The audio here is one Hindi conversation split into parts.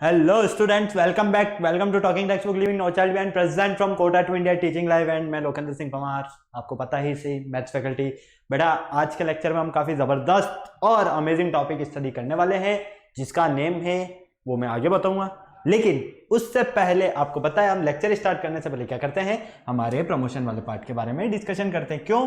Hello students, welcome back. Welcome to Talking Textbook Living No Child Behind. Present from Kota to India Teaching Live and मैं लोकेंद्र सिंह परमार, आपको पता ही सी मैथ्स फैकल्टी। बेटा आज के लेक्चर में हम काफी जबरदस्त और अमेजिंग टॉपिक स्टडी करने वाले हैं जिसका नेम है वो मैं आगे बताऊंगा। लेकिन उससे पहले आपको पता है हम लेक्चर स्टार्ट करने से पहले क्या करते हैं, हमारे प्रमोशन वाले पार्ट के बारे में डिस्कशन करते हैं। क्यों?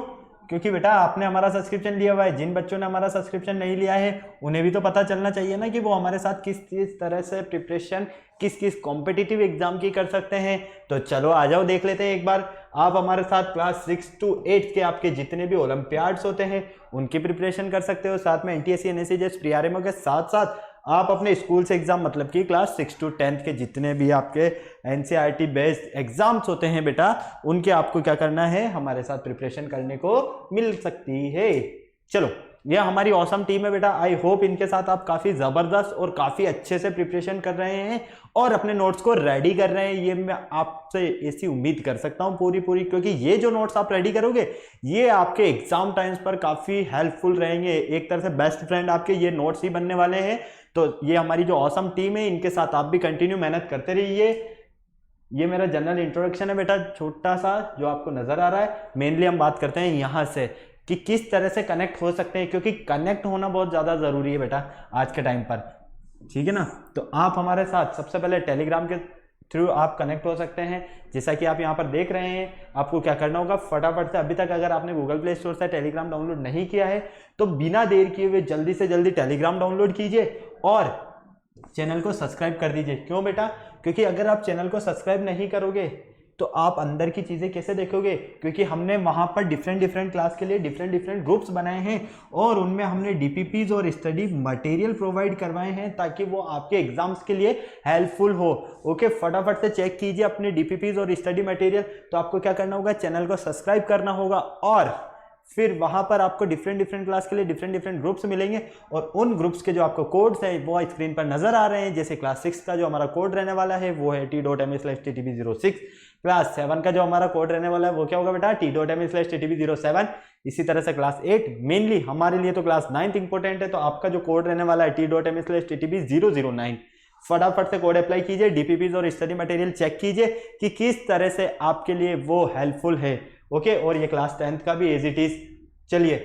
क्योंकि बेटा आपने हमारा सब्सक्रिप्शन लिया हुआ है, जिन बच्चों ने हमारा सब्सक्रिप्शन नहीं लिया है उन्हें भी तो पता चलना चाहिए ना कि वो हमारे साथ किस किस तरह से प्रिपरेशन किस किस कॉम्पिटिटिव एग्जाम की कर सकते हैं। तो चलो आ जाओ देख लेते हैं एक बार। आप हमारे साथ क्लास 6 to 8 के आपके जितने भी ओलंपियाड्स होते हैं उनकी प्रिपरेशन कर सकते हो, साथ में एनटीएससी एनएससी प्री आरएमओ के साथ साथ आप अपने स्कूल से एग्जाम मतलब कि क्लास 6 to 10 के जितने भी आपके एनसीईआरटी बेस्ड एग्जाम्स होते हैं बेटा उनके आपको क्या करना है, हमारे साथ प्रिपरेशन करने को मिल सकती है। चलो ये हमारी ऑसम टीम है बेटा। आई होप इनके साथ आप काफी जबरदस्त और काफी अच्छे से प्रिपरेशन कर रहे हैं और अपने नोट्स को रेडी कर रहे हैं। ये मैं आपसे ऐसी उम्मीद कर सकता हूं पूरी क्योंकि ये जो नोट्स आप रेडी करोगे ये आपके एग्जाम टाइम्स पर काफी हेल्पफुल रहेंगे। एक तरह से बेस्ट फ्रेंड आपके ये नोट्स ही बनने वाले हैं। तो ये हमारी जो ऑसम टीम है इनके साथ आप भी कंटिन्यू मेहनत करते रहिए। ये मेरा जनरल इंट्रोडक्शन है बेटा, छोटा सा जो आपको नजर आ रहा है। मेनली हम बात करते हैं यहाँ से कि किस तरह से कनेक्ट हो सकते हैं, क्योंकि कनेक्ट होना बहुत ज़्यादा ज़रूरी है बेटा आज के टाइम पर, ठीक है ना। तो आप हमारे साथ सबसे पहले टेलीग्राम के थ्रू आप कनेक्ट हो सकते हैं, जैसा कि आप यहाँ पर देख रहे हैं। आपको क्या करना होगा, फटाफट से अभी तक अगर आपने गूगल प्ले स्टोर से टेलीग्राम डाउनलोड नहीं किया है तो बिना देर किए हुए जल्दी से जल्दी टेलीग्राम डाउनलोड कीजिए और चैनल को सब्सक्राइब कर दीजिए। क्यों बेटा? क्योंकि अगर आप चैनल को सब्सक्राइब नहीं करोगे तो आप अंदर की चीज़ें कैसे देखोगे, क्योंकि हमने वहाँ पर डिफरेंट क्लास के लिए डिफरेंट ग्रुप्स बनाए हैं और उनमें हमने डीपीपीज और स्टडी मटेरियल प्रोवाइड करवाए हैं ताकि वो आपके एग्जाम्स के लिए हेल्पफुल हो। ओके, फटाफट से चेक कीजिए अपने डीपीपीज और स्टडी मटेरियल। तो आपको क्या करना होगा, चैनल को सब्सक्राइब करना होगा और फिर वहां पर आपको डिफरेंट क्लास के लिए डिफरेंट ग्रुप्स मिलेंगे और उन ग्रुप्स के जो आपको कोड्स हैं वो स्क्रीन पर नजर आ रहे हैं। जैसे क्लास 6 का जो हमारा कोड रहने वाला है वो है t.me/ttb06। क्लास 7 का जो हमारा कोड रहने वाला है वो क्या होगा बेटा, t.me/ttb07। इसी तरह से क्लास 8 मेनली हमारे लिए तो क्लास 9 इंपॉर्टेंट है, तो आपका जो कोड रहने वाला है t.me/ttb009। फटाफट से कोड अप्लाई कीजिए, डीपीपीज और स्टडी मटेरियल चेक कीजिए कि किस तरह से आपके लिए वो हेल्पफुल है। ओके, और ये क्लास 10th का भी एज इट इज। चलिए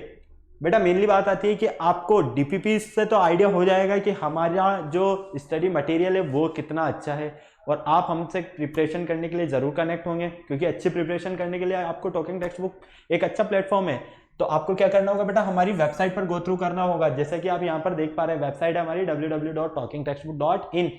बेटा, मेनली बात आती है कि आपको डीपीपी से तो आइडिया हो जाएगा कि हमारा जो स्टडी मटेरियल है वो कितना अच्छा है और आप हमसे प्रिपरेशन करने के लिए ज़रूर कनेक्ट होंगे, क्योंकि अच्छी प्रिपरेशन करने के लिए आपको टॉकिंग टेक्स्ट बुक एक अच्छा प्लेटफॉर्म है। तो आपको क्या करना होगा बेटा, हमारी वेबसाइट पर गो थ्रू करना होगा। जैसा कि आप यहाँ पर देख पा रहे हैं, वेबसाइट है हमारी www.talkingtextbook.in।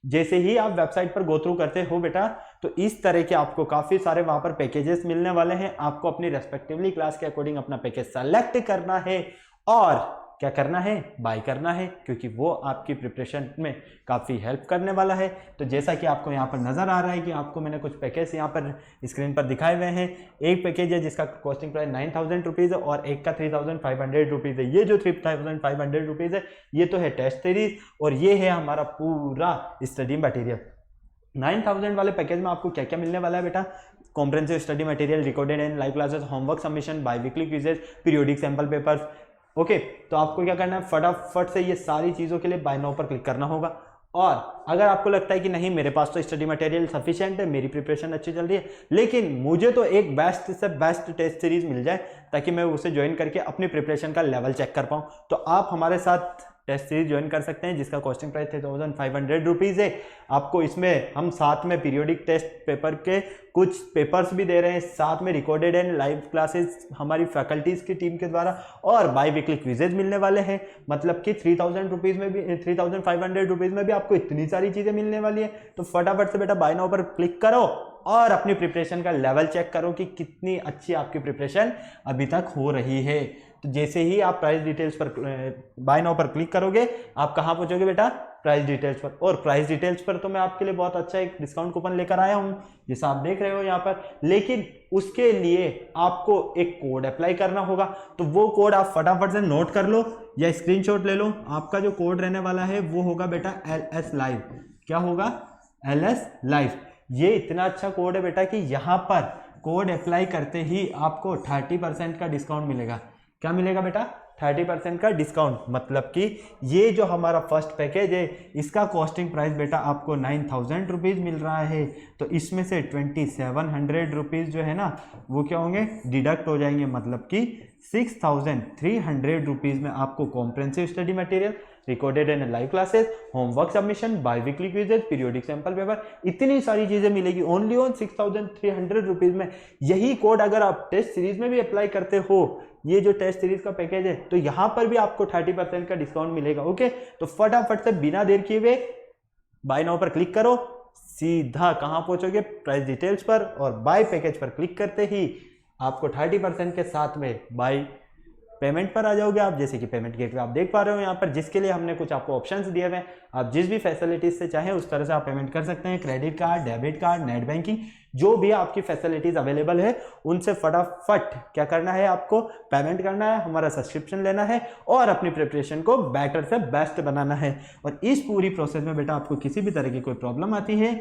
जैसे ही आप वेबसाइट पर गो थ्रू करते हो बेटा तो इस तरह के आपको काफी सारे वहां पर पैकेजेस मिलने वाले हैं। आपको अपनी रेस्पेक्टिवली क्लास के अकॉर्डिंग अपना पैकेज सेलेक्ट करना है और क्या करना है, बाय करना है, क्योंकि वो आपकी प्रिपरेशन में काफ़ी हेल्प करने वाला है। तो जैसा कि आपको यहाँ पर नज़र आ रहा है कि आपको मैंने कुछ पैकेज यहाँ पर स्क्रीन पर दिखाए हुए हैं। एक पैकेज है जिसका कॉस्टिंग प्राइस 9,000 रुपीज़ है और एक का 3,500 रुपीज़ है। ये जो 3,500 रुपीज़ है ये तो है टेस्ट सीरीज और ये है हमारा पूरा स्टडी मटेरियल। 9,000 वाले पैकेज में आपको क्या क्या मिलने वाला है बेटा, comprehensive study material, recorded and live classes, homework submission, by weekly quizzes, periodic sample papers. Okay, तो आपको क्या करना है, फटाफट से ये सारी चीज़ों के लिए बाय नाउ पर क्लिक करना होगा। और अगर आपको लगता है कि नहीं मेरे पास तो स्टडी मटेरियल सफिशिएंट है, मेरी प्रिपरेशन अच्छी चल रही है, लेकिन मुझे तो एक बेस्ट से बेस्ट टेस्ट सीरीज मिल जाए ताकि मैं उसे ज्वाइन करके अपनी प्रिपरेशन का लेवल चेक कर पाऊँ, तो आप हमारे साथ टेस्ट सीरीज ज्वाइन कर सकते हैं जिसका कॉस्टिंग प्राइस 3,500 रुपीज़ है। आपको इसमें हम साथ में पीरियोडिक टेस्ट पेपर के कुछ पेपर्स भी दे रहे हैं, साथ में रिकॉर्डेड एंड लाइव क्लासेस हमारी फैकल्टीज़ की टीम के द्वारा और बाई वीकली क्विजेज मिलने वाले हैं। मतलब कि 3,000 रुपीज़ में भी 3,500 रुपीज़ में भी आपको इतनी सारी चीज़ें मिलने वाली है। तो फटाफट से बेटा बाय नाउ पर क्लिक करो और अपनी प्रिपरेशन का लेवल चेक करो कि कितनी अच्छी आपकी प्रिपरेशन अभी तक हो रही है। तो जैसे ही आप प्राइस डिटेल्स पर बाय नाउ पर क्लिक करोगे आप कहाँ पहुंचोगे बेटा, प्राइस डिटेल्स पर। और प्राइस डिटेल्स पर तो मैं आपके लिए बहुत अच्छा एक डिस्काउंट कूपन लेकर आया हूँ जैसा आप देख रहे हो यहाँ पर, लेकिन उसके लिए आपको एक कोड अप्लाई करना होगा। तो वो कोड आप फटाफट से नोट कर लो या स्क्रीनशॉट ले लो। आपका जो कोड रहने वाला है वो होगा बेटा LS लाइव। क्या होगा? LS live. ये इतना अच्छा कोड है बेटा कि यहाँ पर कोड अप्लाई करते ही आपको 30% का डिस्काउंट मिलेगा। क्या मिलेगा बेटा? 30% का डिस्काउंट, मतलब कि ये जो हमारा फर्स्ट पैकेज है इसका कॉस्टिंग प्राइस बेटा आपको 9000 रुपीज़ मिल रहा है। तो इसमें से 2700 रुपीज़ जो है ना वो क्या होंगे, डिडक्ट हो जाएंगे, मतलब कि 6300 रुपीज़ में आपको comprehensive study material, recorded and live classes, homework submission, biweekly quizzes, periodic sample paper, इतनी सारी चीजें मिलेगी ओनली ऑन 6300 रुपीज में। यही कोड अगर आप टेस्ट सीरीज में भी अप्लाई करते हो, ये जो टेस्ट सीरीज का पैकेज है, तो यहां पर भी आपको 30% का डिस्काउंट मिलेगा। ओके, तो फटाफट से बिना देर किए हुए बाय नाउ पर क्लिक करो, सीधा कहां पहुंचोगे, प्राइस डिटेल्स पर, और बाय पैकेज पर क्लिक करते ही आपको 30% के साथ में बाय पेमेंट पर आ जाओगे आप। जैसे कि पेमेंट गेटवे आप देख पा रहे हो यहाँ पर, जिसके लिए हमने कुछ आपको ऑप्शंस दिए हुए हैं, आप जिस भी फैसिलिटीज से चाहें उस तरह से आप पेमेंट कर सकते हैं। Credit card, debit card, net banking, जो भी आपकी फैसिलिटीज अवेलेबल है उनसे फटाफट क्या करना है, आपको पेमेंट करना है, हमारा सब्सक्रिप्शन लेना है और अपनी प्रिपरेशन को बेटर से बेस्ट बनाना है। और इस पूरी प्रोसेस में बेटा आपको किसी भी तरह की कोई प्रॉब्लम आती है,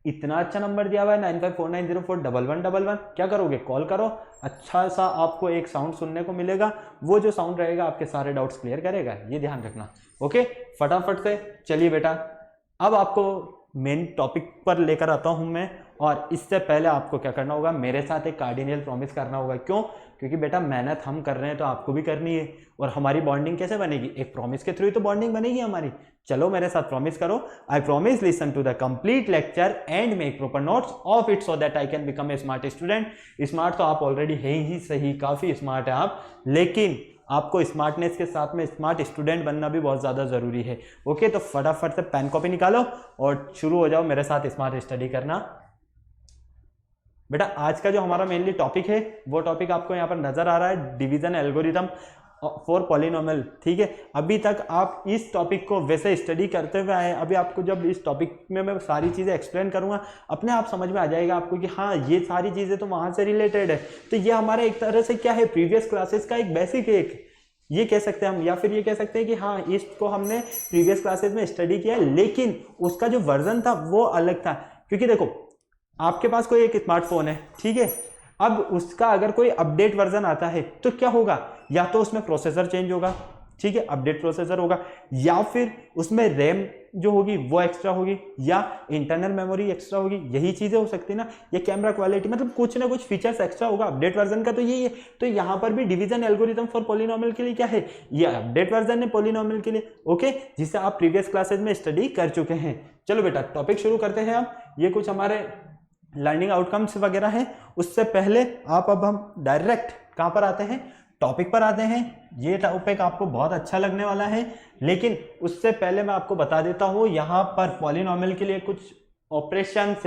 इतना अच्छा नंबर दिया हुआ है 9549041111, क्या करोगे, कॉल करो, अच्छा सा आपको एक साउंड सुनने को मिलेगा, वो जो साउंड रहेगा आपके सारे डाउट्स क्लियर करेगा, ये ध्यान रखना। ओके, फटाफट से चलिए बेटा, अब आपको मेन टॉपिक पर लेकर आता हूं मैं, और इससे पहले आपको क्या करना होगा, मेरे साथ एक कार्डिनल प्रॉमिस करना होगा। क्यों? क्योंकि बेटा मेहनत हम कर रहे हैं तो आपको भी करनी है, और हमारी बॉन्डिंग कैसे बनेगी, एक प्रॉमिस के थ्रू ही तो बॉन्डिंग बनेगी हमारी। चलो मेरे साथ प्रॉमिस करो, I promise listen to the complete lecture and make proper notes of it so that I can become a smart student. Smart तो आप ऑलरेडी है ही सही, काफी स्मार्ट है आप, लेकिन आपको स्मार्टनेस के साथ में स्मार्ट स्टूडेंट बनना भी बहुत ज़्यादा ज़रूरी है। ओके, तो फटाफट से पेन कॉपी निकालो और शुरू हो जाओ मेरे साथ स्मार्ट स्टडी करना। बेटा आज का जो हमारा मेनली टॉपिक है वो टॉपिक आपको यहाँ पर नजर आ रहा है, डिवीजन एल्गोरिथम फॉर पॉलिनोमियल। ठीक है, अभी तक आप इस टॉपिक को वैसे स्टडी करते हुए आए, अभी आपको जब इस टॉपिक में मैं सारी चीज़ें एक्सप्लेन करूंगा अपने आप समझ में आ जाएगा आपको कि हाँ ये सारी चीज़ें तो वहाँ से रिलेटेड है। तो ये हमारा एक तरह से क्या है, प्रीवियस क्लासेस का एक बेसिक एक ये कह सकते हैं हम, या फिर ये कह सकते हैं कि हाँ इसको हमने प्रीवियस क्लासेस में स्टडी किया, लेकिन उसका जो वर्जन था वो अलग था। क्योंकि देखो आपके पास कोई एक स्मार्टफोन है, ठीक है, अब उसका अगर कोई अपडेट वर्जन आता है तो क्या होगा, या तो उसमें प्रोसेसर चेंज होगा, ठीक है, अपडेट प्रोसेसर होगा, या फिर उसमें रैम जो होगी वो एक्स्ट्रा होगी, या इंटरनल मेमोरी एक्स्ट्रा होगी, यही चीजें हो सकती है ना, या कैमरा क्वालिटी, मतलब कुछ ना कुछ फीचर्स एक्स्ट्रा होगा अपडेट वर्जन का, तो यही है। तो यहाँ पर भी डिवीजन एल्गोरिथम फॉर पॉलिनोमियल के लिए क्या है, ये अपडेट वर्जन है पॉलिनोमियल के लिए। ओके, जिसे आप प्रीवियस क्लासेज में स्टडी कर चुके हैं। चलो बेटा टॉपिक शुरू करते हैं। अब ये कुछ हमारे लर्निंग आउटकम्स वगैरह हैं, उससे पहले अब हम डायरेक्ट कहाँ पर आते हैं, टॉपिक पर आते हैं। ये टॉपिक आपको बहुत अच्छा लगने वाला है, लेकिन उससे पहले मैं आपको बता देता हूँ यहाँ पर पॉलिनोमियल के लिए कुछ ऑपरेशंस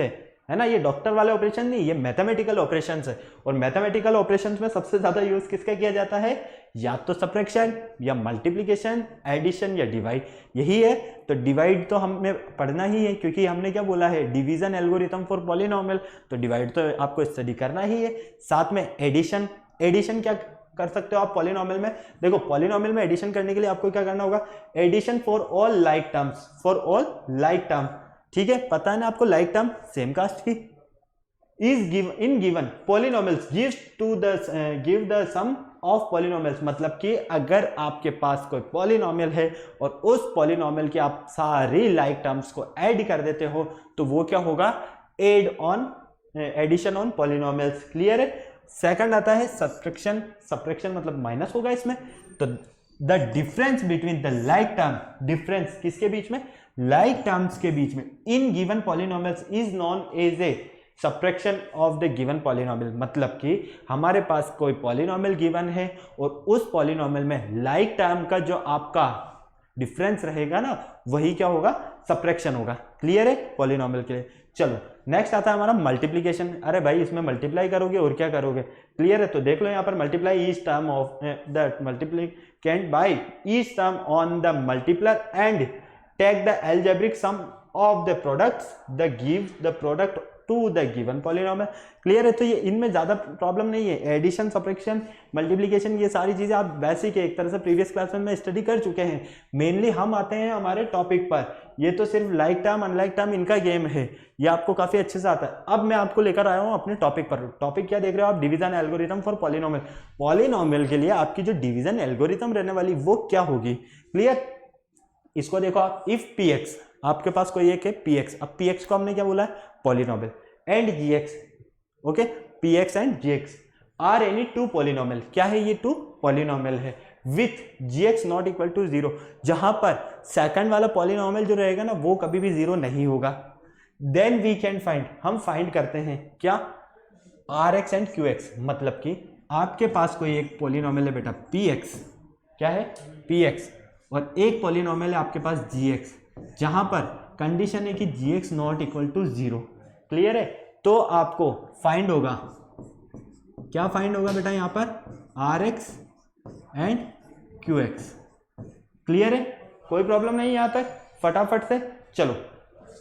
है ना, ये डॉक्टर वाले ऑपरेशन नहीं, ये मैथमेटिकल ऑपरेशंस है। और मैथमेटिकल ऑपरेशंस में सबसे ज्यादा यूज किसका किया जाता है, या तो सब्ट्रैक्शन या मल्टीप्लिकेशन, एडिशन या डिवाइड, यही है। तो डिवाइड तो हमें पढ़ना ही है, क्योंकि हमने क्या बोला है, डिवीजन एल्गोरिथम फॉर पॉलिनोमियल, तो डिवाइड तो आपको स्टडी करना ही है। साथ में एडिशन, एडिशन क्या कर सकते हो आप पॉलिनोमियल में, देखो पॉलिनोमियल में एडिशन करने के लिए आपको क्या करना होगा, addition for all like terms, for all like term, ठीक है, पता है ना आपको, लाइक टर्म सेम कास्ट की, is given in given polynomials give the sum of polynomials, मतलब कि अगर आपके पास कोई पॉलिनोमियल है और उस पॉलिनोमियल की आप सारी लाइक टर्म्स को ऐड कर देते हो तो वो क्या होगा, एडिशन ऑन पॉलिनोमियल्स। क्लियर है। सेकंड आता है सब्ट्रैक्शन, सब्ट्रैक्शन मतलब माइनस होगा इसमें, तो the difference between the like term, difference किसके बीच में, लाइक टर्म्स के बीच में, in given polynomials is known as a subtraction of the given polynomial, मतलब कि हमारे पास कोई पॉलिनोमियल गिवन है और उस पॉलिनोमियल में लाइक टर्म का जो आपका डिफरेंस रहेगा ना, वही क्या होगा, सब्ट्रैक्शन होगा। क्लियर है पॉलिनोमियल के लिए। चलो नेक्स्ट आता है हमारा मल्टीप्लिकेशन। अरे भाई इसमें मल्टीप्लाई करोगे और क्या करोगे, क्लियर है। तो देख लो यहाँ पर multiply each term of the multiplicand by each term on the multiplier and take the algebraic sum of the products the give the product to the given polynomial. Clear है? तो ये इनमें ज़्यादा प्रॉब्लम नहीं है, एडिशन, सब्ट्रैक्शन, मल्टीप्लिकेशन, ये सारी चीज़ें आप बेसिक है, एक तरह से प्रीवियस क्लास में स्टडी कर चुके हैं। मेनली हम आते हैं हमारे टॉपिक पर, ये तो सिर्फ लाइक टर्म अनलाइक टर्म इनका गेम है, ये आपको काफ़ी अच्छे से आता है। अब मैं आपको लेकर आया हूँ अपने टॉपिक पर। टॉपिक क्या देख रहे हो आप? Division algorithm for polynomial. Polynomial के लिए आपकी जो डिवीजन एल्गोरिथम रहने वाली वो क्या होगी? क्लियर? इसको देखो आप, इफ पी एक्स, आपके पास कोई एक है पी एक्स, अब पी एक्स को हमने क्या बोला है? Polynomial, and G X, okay, P X and G X are any two polynomial. क्या है ये? टू पॉलिनोमियल है with G x not equal to zero, जहां पर सेकंड वाला पॉलिनोमियल जो रहेगा ना वो कभी भी जीरो नहीं होगा। देन वी कैन फाइंड, हम फाइंड करते हैं क्या? R X and Q X. मतलब कि आपके पास कोई एक पॉलिनोमियल है बेटा पी एक्स, क्या है? पी एक्स, और एक पॉलिनोमियल है आपके पास जी एक्स, जहां पर कंडीशन है कि g x not equal to zero. Clear है? तो आपको फाइंड होगा, क्या फाइंड होगा बेटा यहां पर? R X and Q X. Clear है? कोई प्रॉब्लम नहीं यहां तक, फटाफट से चलो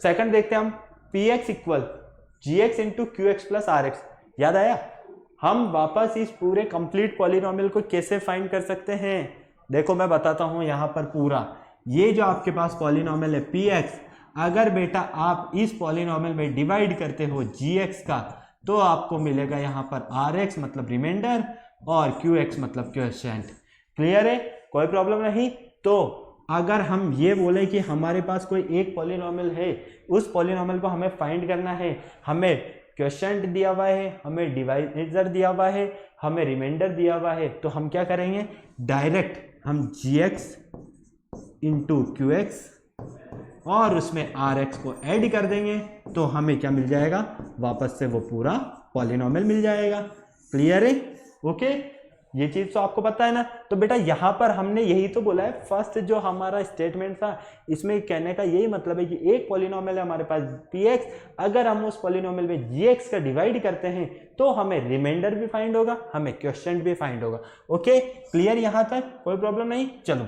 सेकंड देखते हैं हम। P x equal G X into Q X plus R X. याद आया? हम वापस इस पूरे कंप्लीट पॉलिनोमियल को कैसे फाइंड कर सकते हैं? देखो मैं बताता हूं यहां पर पूरा। ये जो आपके पास पॉलिनोमियल है पी एक्स, अगर बेटा आप इस पॉलिनोमियल में डिवाइड करते हो जी एक्स का, तो आपको मिलेगा यहां पर आर एक्स मतलब रिमाइंडर और क्यू एक्स मतलब क्वोशिएंट। क्लियर है? कोई प्रॉब्लम नहीं। तो अगर हम ये बोले कि हमारे पास कोई एक पॉलिनोमियल है, उस पॉलिनोमियल को हमें फाइंड करना है, हमें क्वोशिएंट दिया हुआ है, हमें डिवाइजर दिया हुआ है, हमें रिमाइंडर दिया हुआ है, तो हम क्या करेंगे? डायरेक्ट हम जी एक्स इंटू क्यू एक्स और उसमें आर एक्स को ऐड कर देंगे, तो हमें क्या मिल जाएगा? वापस से वो पूरा पॉलिनोमियल मिल जाएगा। क्लियर है? ओके, ये चीज तो आपको पता है ना। तो बेटा यहां पर हमने यही तो बोला है, फर्स्ट जो हमारा स्टेटमेंट था इसमें कहने का यही मतलब है कि एक पॉलिनोमियल है हमारे पास पी एक्स, अगर हम उस पॉलिनोमियल में जी एक्स का डिवाइड करते हैं तो हमें रिमाइंडर भी फाइंड होगा, हमें क्वोशिएंट भी फाइंड होगा। ओके, क्लियर यहां तक? कोई प्रॉब्लम नहीं। चलो,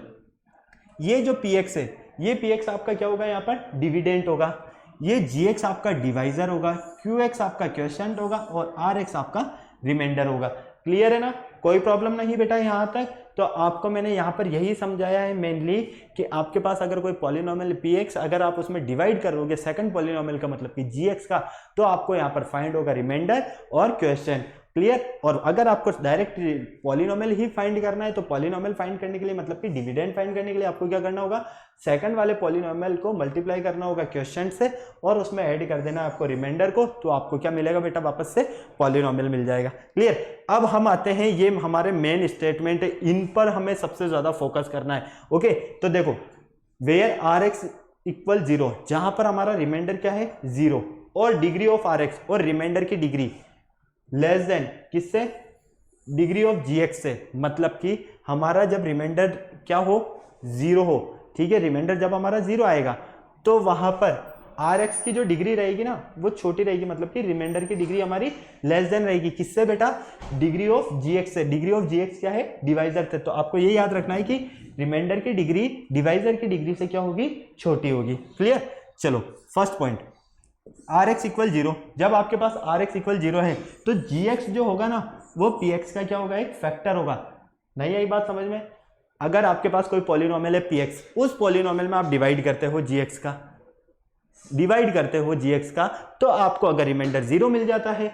ये जो पी एक्स है, ये पी एक्स आपका क्या होगा? यहाँ पर डिविडेंट होगा, ये जी एक्स आपका डिवाइजर होगा, क्यू एक्स आपका क्वोशिएंट होगा और आर एक्स आपका रिमाइंडर होगा। क्लियर है ना? कोई प्रॉब्लम नहीं बेटा यहां तक। तो आपको मैंने यहां पर यही समझाया है मेनली कि आपके पास अगर कोई पॉलिनोमियल पी एक्स, अगर आप उसमें डिवाइड करोगे सेकंड पॉलिनोमियल का मतलब कि जी एक्स का, तो आपको यहां पर फाइंड होगा रिमाइंडर और क्वोशिएंट। क्लियर? और अगर आपको डायरेक्ट पॉलिनोमियल ही फाइंड करना है, तो पॉलिनोमियल फाइंड करने के लिए मतलब कि डिविडेंड फाइंड करने के लिए आपको क्या करना होगा? सेकंड वाले पॉलिनोमियल को मल्टीप्लाई करना होगा क्वोशिएंट से और उसमें ऐड कर देना है आपको रिमाइंडर को, तो आपको क्या मिलेगा बेटा? वापस से पॉलिनोमियल मिल जाएगा। क्लियर? अब हम आते हैं, ये हमारे मेन स्टेटमेंट है, इन पर हमें सबसे ज्यादा फोकस करना है। ओके, तो देखो, where R X equal zero, जहां पर हमारा रिमाइंडर क्या है? जीरो, और डिग्री ऑफ आर एक्स और रिमाइंडर की डिग्री लेस देन किससे? डिग्री ऑफ जी एक्स से। मतलब कि हमारा जब रिमाइंडर क्या हो? जीरो हो, ठीक है, रिमाइंडर जब हमारा जीरो आएगा तो वहां पर आर एक्स की जो डिग्री रहेगी ना वो छोटी रहेगी, मतलब कि रिमाइंडर की डिग्री हमारी लेस देन रहेगी। किससे बेटा? डिग्री ऑफ जी एक्स से। डिग्री ऑफ जी एक्स क्या है? डिवाइजर से। तो आपको ये याद रखना है कि रिमाइंडर की डिग्री डिवाइजर की डिग्री से क्या होगी? छोटी होगी। क्लियर? चलो, first point, R X equal zero. जब आपके पास आर एक्स इक्वल जीरो है तो जी एक्स जो होगा ना वो पी एक्स का क्या होगा? एक फैक्टर होगा। नहीं आई बात समझ में? अगर आपके पास कोई पॉलिनोमियल है पी एक्स, उस पॉलिनोमियल में आप डिवाइड करते हो जी एक्स का, डिवाइड करते हो जी एक्स का, तो आपको अगर रिमाइंडर जीरो मिल जाता है,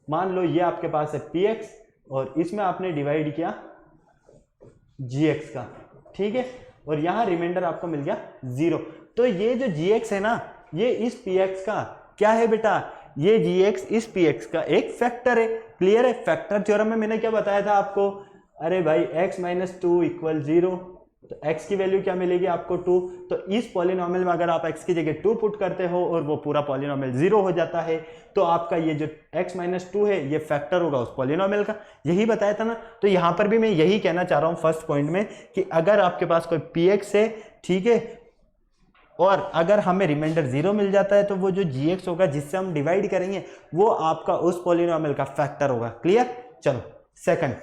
मान लो ये आपके पास है पी एक्स और इसमें आपने डिवाइड किया जी एक्स का, ठीक है, और यहां रिमाइंडर आपको मिल गया जीरो, तो ये जो जी एक्स है ना ये इस पी एक्स का क्या है बेटा? ये जी एक्स इस पी एक्स का एक फैक्टर है। क्लियर है? फैक्टर थ्योरम में मैंने क्या बताया था आपको? अरे भाई x minus two equal zero, तो x की वैल्यू क्या मिलेगी आपको? 2। तो इस पॉलिनोमियल में अगर आप x की जगह 2 पुट करते हो और वो पूरा पॉलिनोमियल जीरो हो जाता है, तो आपका ये जो x माइनस टू है ये फैक्टर होगा उस पॉलिनोमियल का। यही बताया था ना। तो यहां पर भी मैं यही कहना चाह रहा हूं फर्स्ट पॉइंट में कि अगर आपके पास कोई px है, ठीक है, और अगर हमें रिमाइंडर जीरो मिल जाता है तो वो जो जी एक्स होगा जिससे हम डिवाइड करेंगे वो आपका उस पॉलिनोमियल का फैक्टर होगा। क्लियर? चलो, second,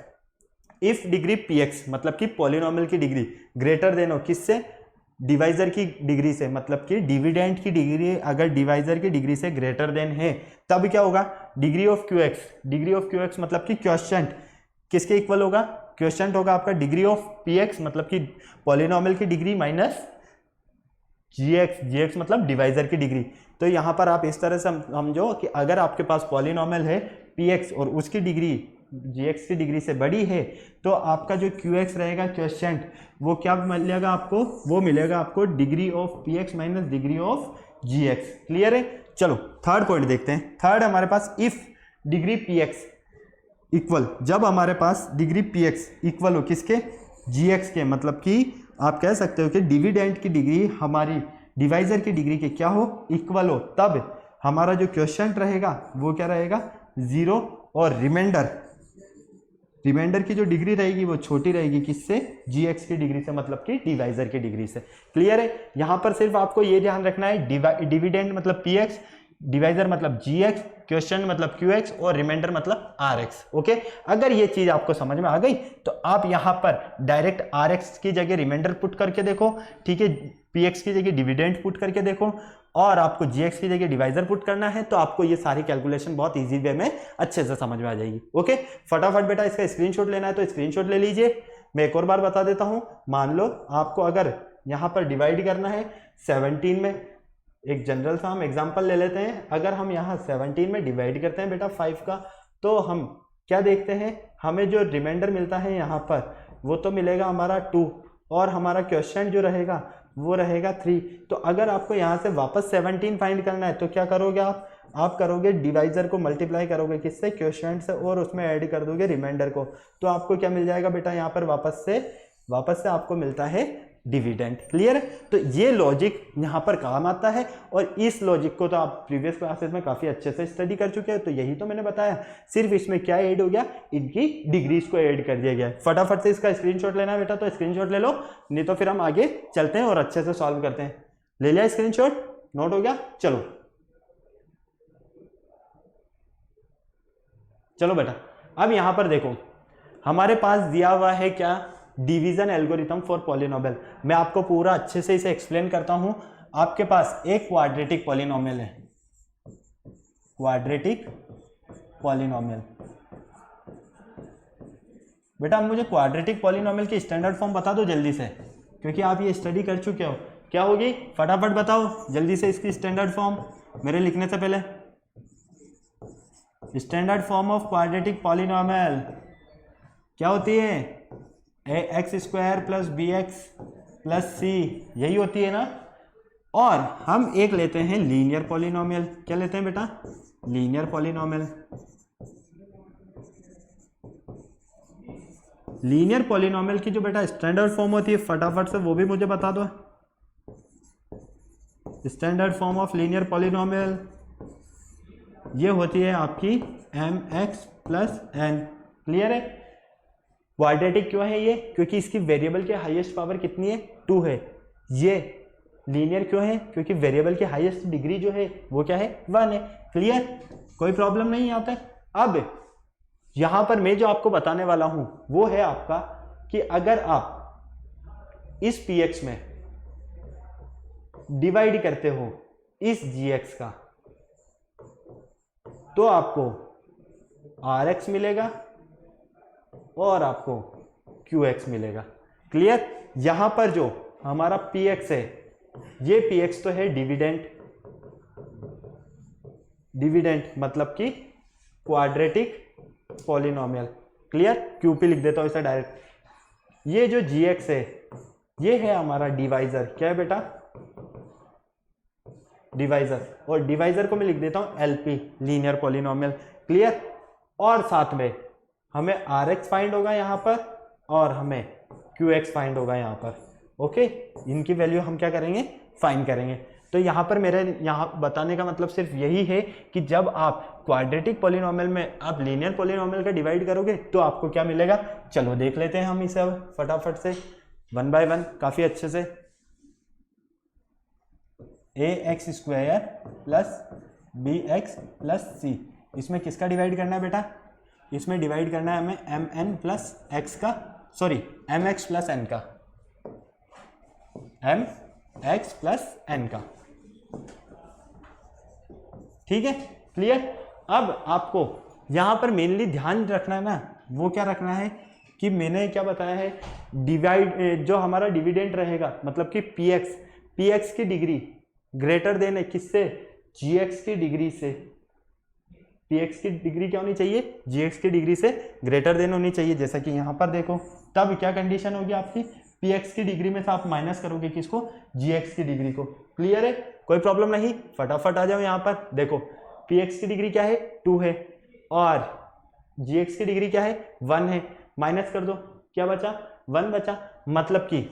if degree p x, मतलब कि पॉलिनोमियल की डिग्री ग्रेटर देन हो किससे? डिवाइजर की डिग्री से, मतलब कि डिविडेंड की डिग्री अगर डिवाइजर की डिग्री से ग्रेटर देन है तब क्या होगा, degree of Q x, degree of Q X मतलब कि क्वोशिएंट किसके इक्वल होगा, क्वोशिएंट होगा आपका डिग्री ऑफ पी एक्स मतलब कि पॉलिनोमियल की डिग्री माइनस जी एक्स मतलब डिवाइजर की डिग्री। तो यहाँ पर आप इस तरह से समझो कि अगर आपके पास पॉलिनोमियल है पी एक्स और उसकी डिग्री जी एक्स की डिग्री से बड़ी है तो आपका जो क्यू एक्स रहेगा क्वोशिएंट वो क्या मिलेगा आपको, वो मिलेगा आपको degree of p x minus degree of ji x. Clear है। चलो थर्ड पॉइंट देखते हैं। थर्ड हमारे पास if degree p x equal, जब हमारे पास डिग्री पी एक्स इक्वल हो किसके, जी एक्स के, मतलब कि आप कह सकते हो कि डिविडेंड की डिग्री हमारी डिवाइजर की डिग्री के क्या हो, इक्वल हो, तब हमारा जो क्वोशिएंट रहेगा वो क्या रहेगा, 0 और रिमाइंडर की जो डिग्री रहेगी वो छोटी रहेगी किससे, जी एक्स की डिग्री से, मतलब कि डिवाइजर की डिग्री से। क्लियर है। यहां पर सिर्फ आपको ये ध्यान रखना है डिविडेंड मतलब पी एक्स, डिवाइजर मतलब जी एक्स, क्वोशिएंट मतलब क्यू एक्स और रिमाइंडर मतलब आर एक्स। ओके, अगर ये चीज आपको समझ में आ गई तो आप यहां पर डायरेक्ट आर एक्स की जगह रिमाइंडर पुट करके देखो, ठीक है, पी एक्स की जगह डिविडेंड पुट करके देखो और आपको जी एक्स की जगह डिवाइजर पुट करना है तो आपको ये सारी कैलकुलेशन बहुत इजी वे में अच्छे से समझ में आ जाएगी। ओके, फटाफट बेटा इसका स्क्रीनशॉट लेना है तो स्क्रीनशॉट ले लीजिए। मैं एक और बार बता देता हूं, मान लो आपको अगर यहां पर डिवाइड करना है 17 में, एक जनरल सा हम एग्जांपल ले लेते हैं, अगर हम यहाँ 17 में डिवाइड करते हैं बेटा 5 का तो हम क्या देखते हैं, हमें जो रिमाइंडर मिलता है यहाँ पर वो तो मिलेगा हमारा 2 और हमारा क्वोशिएंट जो रहेगा वो रहेगा 3। तो अगर आपको यहाँ से वापस 17 फाइंड करना है तो क्या करोगे आप करोगे डिवाइजर को मल्टीप्लाई करोगे किससे, क्वोशिएंट से, और उसमें ऐड कर दोगे रिमाइंडर को, तो आपको क्या मिल जाएगा बेटा यहाँ पर वापस से आपको मिलता है डिविडेंड। क्लियर। तो ये लॉजिक यहाँ पर काम आता है और इस लॉजिक को तो आप प्रीवियस क्लासेस में काफी अच्छे से स्टडी कर चुके हैं, तो यही तो मैंने बताया, सिर्फ इसमें क्या ऐड हो गया, इनकी डिग्रीज को ऐड कर दिया गया है। फटाफट से इसका स्क्रीनशॉट लेना है बेटा तो स्क्रीनशॉट ले लो, नहीं तो फिर हम आगे चलते हैं और अच्छे से सॉल्व करते हैं। ले लिया स्क्रीनशॉट, नोट हो गया। चलो बेटा अब यहां पर देखो हमारे पास दिया हुआ है क्या, डिवीजन एल्गोरिथम फॉर पॉलिनोमियल। मैं आपको पूरा अच्छे से इसे एक्सप्लेन करता हूं। आपके पास एक क्वाड्रेटिक पॉलिनोमियल है, क्वाड्रेटिक पॉलिनोमियल। बेटा मुझे क्वाड्रेटिक पॉलिनोमियल की स्टैंडर्ड फॉर्म बता दो जल्दी से, क्योंकि आप ये स्टडी कर चुके हो। क्या होगी फटाफट बताओ जल्दी से इसकी स्टैंडर्ड फॉर्म मेरे लिखने से पहले। Standard form of quadratic polynomial क्या होती है, a x square plus b x plus c, यही होती है ना। और हम एक लेते हैं लीनियर पॉलिनोमियल। क्या लेते हैं बेटा, लीनियर पॉलिनोमियल। लीनियर पॉलिनोमियल की जो बेटा स्टैंडर्ड फॉर्म होती है फटाफट से वो भी मुझे बता दो। Standard form of linear polynomial ये होती है आपकी M X plus N. Clear है। क्वाड्रेटिक क्यों है ये, क्योंकि इसकी वेरिएबल की हाईएस्ट पावर कितनी है, 2 है। ये लीनियर क्यों है, क्योंकि वेरिएबल की हाईएस्ट डिग्री जो है वो क्या है, 1 है। क्लियर, कोई प्रॉब्लम नहीं यहाँ पे। अब यहां पर मैं जो आपको बताने वाला हूं वो है आपका कि अगर आप इस px में डिवाइड करते हो इस gx का तो आपको rx मिलेगा और आपको qx मिलेगा। क्लियर। यहां पर जो हमारा px है ये px तो है डिविडेंड मतलब कि क्वाड्रेटिक पॉलिनोमियल। क्लियर, क्यूपी लिख देता हूं इसे डायरेक्ट। ये जो gx है ये है हमारा डिवाइजर। क्या है बेटा, डिवाइजर। और डिवाइजर को मैं लिख देता हूं एलपी, लीनियर पॉलिनोमियल। क्लियर। और साथ में हमें rx फाइंड होगा यहां पर और हमें qx फाइंड होगा यहां पर। ओके, इनकी वैल्यू हम क्या करेंगे, फाइंड करेंगे। तो यहां पर मेरे यहां बताने का मतलब सिर्फ यही है कि जब आप क्वाड्रेटिक पॉलिनोमियल में आप लीनियर पॉलिनोमियल का डिवाइड करोगे तो आपको क्या मिलेगा। चलो देख लेते हैं हम इसे अब फटाफट से 1 बाय 1 काफी अच्छे से। A x square plus b x plus c, इसमें किसका डिवाइड करना है बेटा, इसमें डिवाइड करना है हमें एम एन प्लस एक्स का, sorry M X plus N का, एम एक्स प्लस एन का। ठीक है, क्लियर। अब आपको यहां पर मेनली ध्यान रखना है ना, वो क्या रखना है कि मैंने क्या बताया है, डिवाइड जो हमारा डिविडेंड रहेगा, मतलब कि पी एक्स की डिग्री ग्रेटर देन है किससे, जी एक्स की डिग्री से। पी एक्स की डिग्री क्या होनी चाहिए, जी एक्स की डिग्री से ग्रेटर देन होनी चाहिए, जैसा कि यहां पर देखो। तब क्या कंडीशन होगी आपकी, पी एक्स की डिग्री में से आप माइनस करोगे किसको, जी एक्स की डिग्री को। क्लियर है, कोई प्रॉब्लम नहीं, फटाफट आ जाओ। यहां पर देखो पी एक्स की डिग्री क्या है, 2 है, और जी एक्स की डिग्री क्या है, 1 है। माइनस कर दो, क्या बचा, 1 बचा। मतलब कि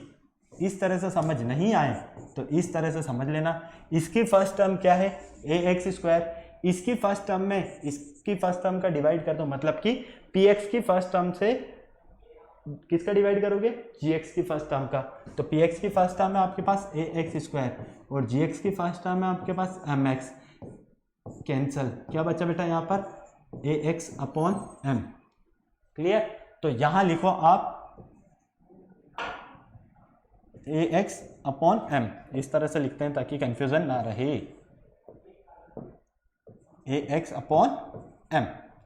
इस तरह से समझ नहीं आए तो इस तरह से समझ लेना। इसकी फर्स्ट टर्म क्या है, ए एक्स स्क्वायर, इसकी फर्स्ट टर्म में इसकी फर्स्ट टर्म का डिवाइड कर दो, मतलब कि पी एक्स की फर्स्ट टर्म से किसका डिवाइड करोगे, जी एक्स की फर्स्ट टर्म का। तो पी एक्स की फर्स्ट टर्म है आपके पास ए एक्स स्क्वायर, और जी एक्स की फर्स्ट टर्म है आपके पास एम एक्स। कैंसल, क्या बचा बेटा यहाँ पर, ए एक्स अपॉन एम। क्लियर, तो यहां लिखो आप ए एक्स अपॉन एम, इस तरह से लिखते हैं ताकि कंफ्यूजन ना रहे, ए एक्स अपॉन एम।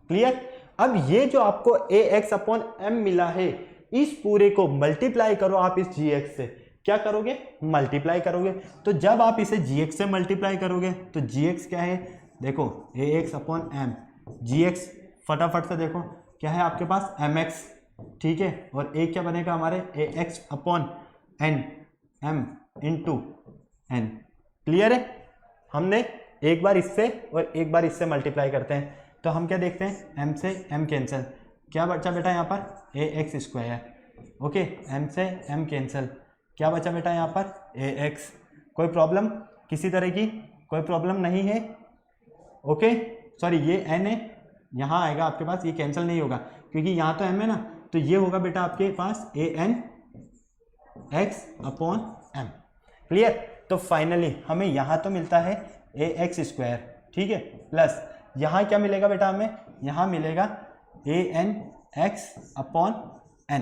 क्लियर। अब ये जो आपको ए एक्स अपॉन एम मिला है, इस पूरे को मल्टीप्लाई करो आप इस जी एक्स से। क्या करोगे, मल्टीप्लाई करोगे। तो जब आप इसे जी एक्स से मल्टीप्लाई करोगे तो जी एक्स क्या है, देखो ए एक्स अपॉन एम, जी एक्स फटाफट से देखो क्या है आपके पास, एम एक्स। ठीक है, और ए क्या बनेगा हमारे, a x upon n, m into n. Clear है, हमने एक बार इससे और एक बार इससे मल्टीप्लाई करते हैं, तो हम क्या देखते हैं, एम से एम कैंसिल, क्या बचा बेटा यहाँ पर, ए एक्स स्क्वायर। ओके, एम से एम कैंसिल, क्या बचा बेटा यहाँ पर, ए एक्स। कोई प्रॉब्लम किसी तरह की, कोई प्रॉब्लम नहीं है। ओके, सॉरी ये एन है, यहाँ आएगा आपके पास, ये कैंसिल नहीं होगा क्योंकि यहाँ तो एम है ना, तो ये होगा बेटा आपके पास a n x upon m. Clear, तो फाइनली हमें यहाँ तो मिलता है ए एक्स स्क्वायर, ठीक है, प्लस यहाँ क्या मिलेगा बेटा हमें, यहाँ मिलेगा a n x upon n.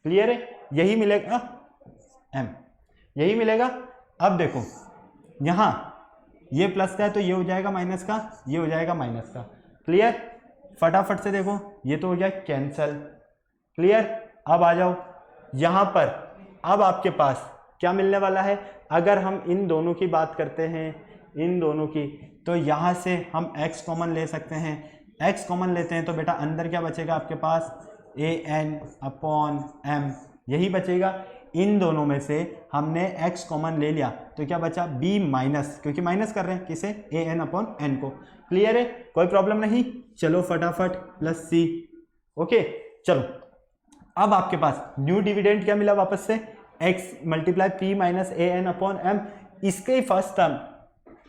Clear है, यही मिलेगा एम, यही मिलेगा। अब देखो यहाँ ये प्लस का है तो ये हो जाएगा माइनस का, ये हो जाएगा माइनस का। क्लियर, फटाफट से देखो ये तो हो गया कैंसल। क्लियर, अब आ जाओ यहाँ पर, अब आपके पास क्या मिलने वाला है, अगर हम इन दोनों की बात करते हैं, इन दोनों की, तो यहाँ से हम x कॉमन ले सकते हैं। x कॉमन लेते हैं तो बेटा अंदर क्या बचेगा आपके पास, ए एन अपॉन एम, यही बचेगा। इन दोनों में से हमने x कॉमन ले लिया तो क्या बचा, b माइनस, क्योंकि माइनस कर रहे हैं किसे, ए एन अपॉन एन को। क्लियर है, कोई प्रॉब्लम नहीं। चलो फटाफट प्लस c। ओके, चलो अब आपके पास न्यू डिविडेंड क्या मिला वापस से, x multiply p minus A N upon M, इसके फर्स्ट टर्म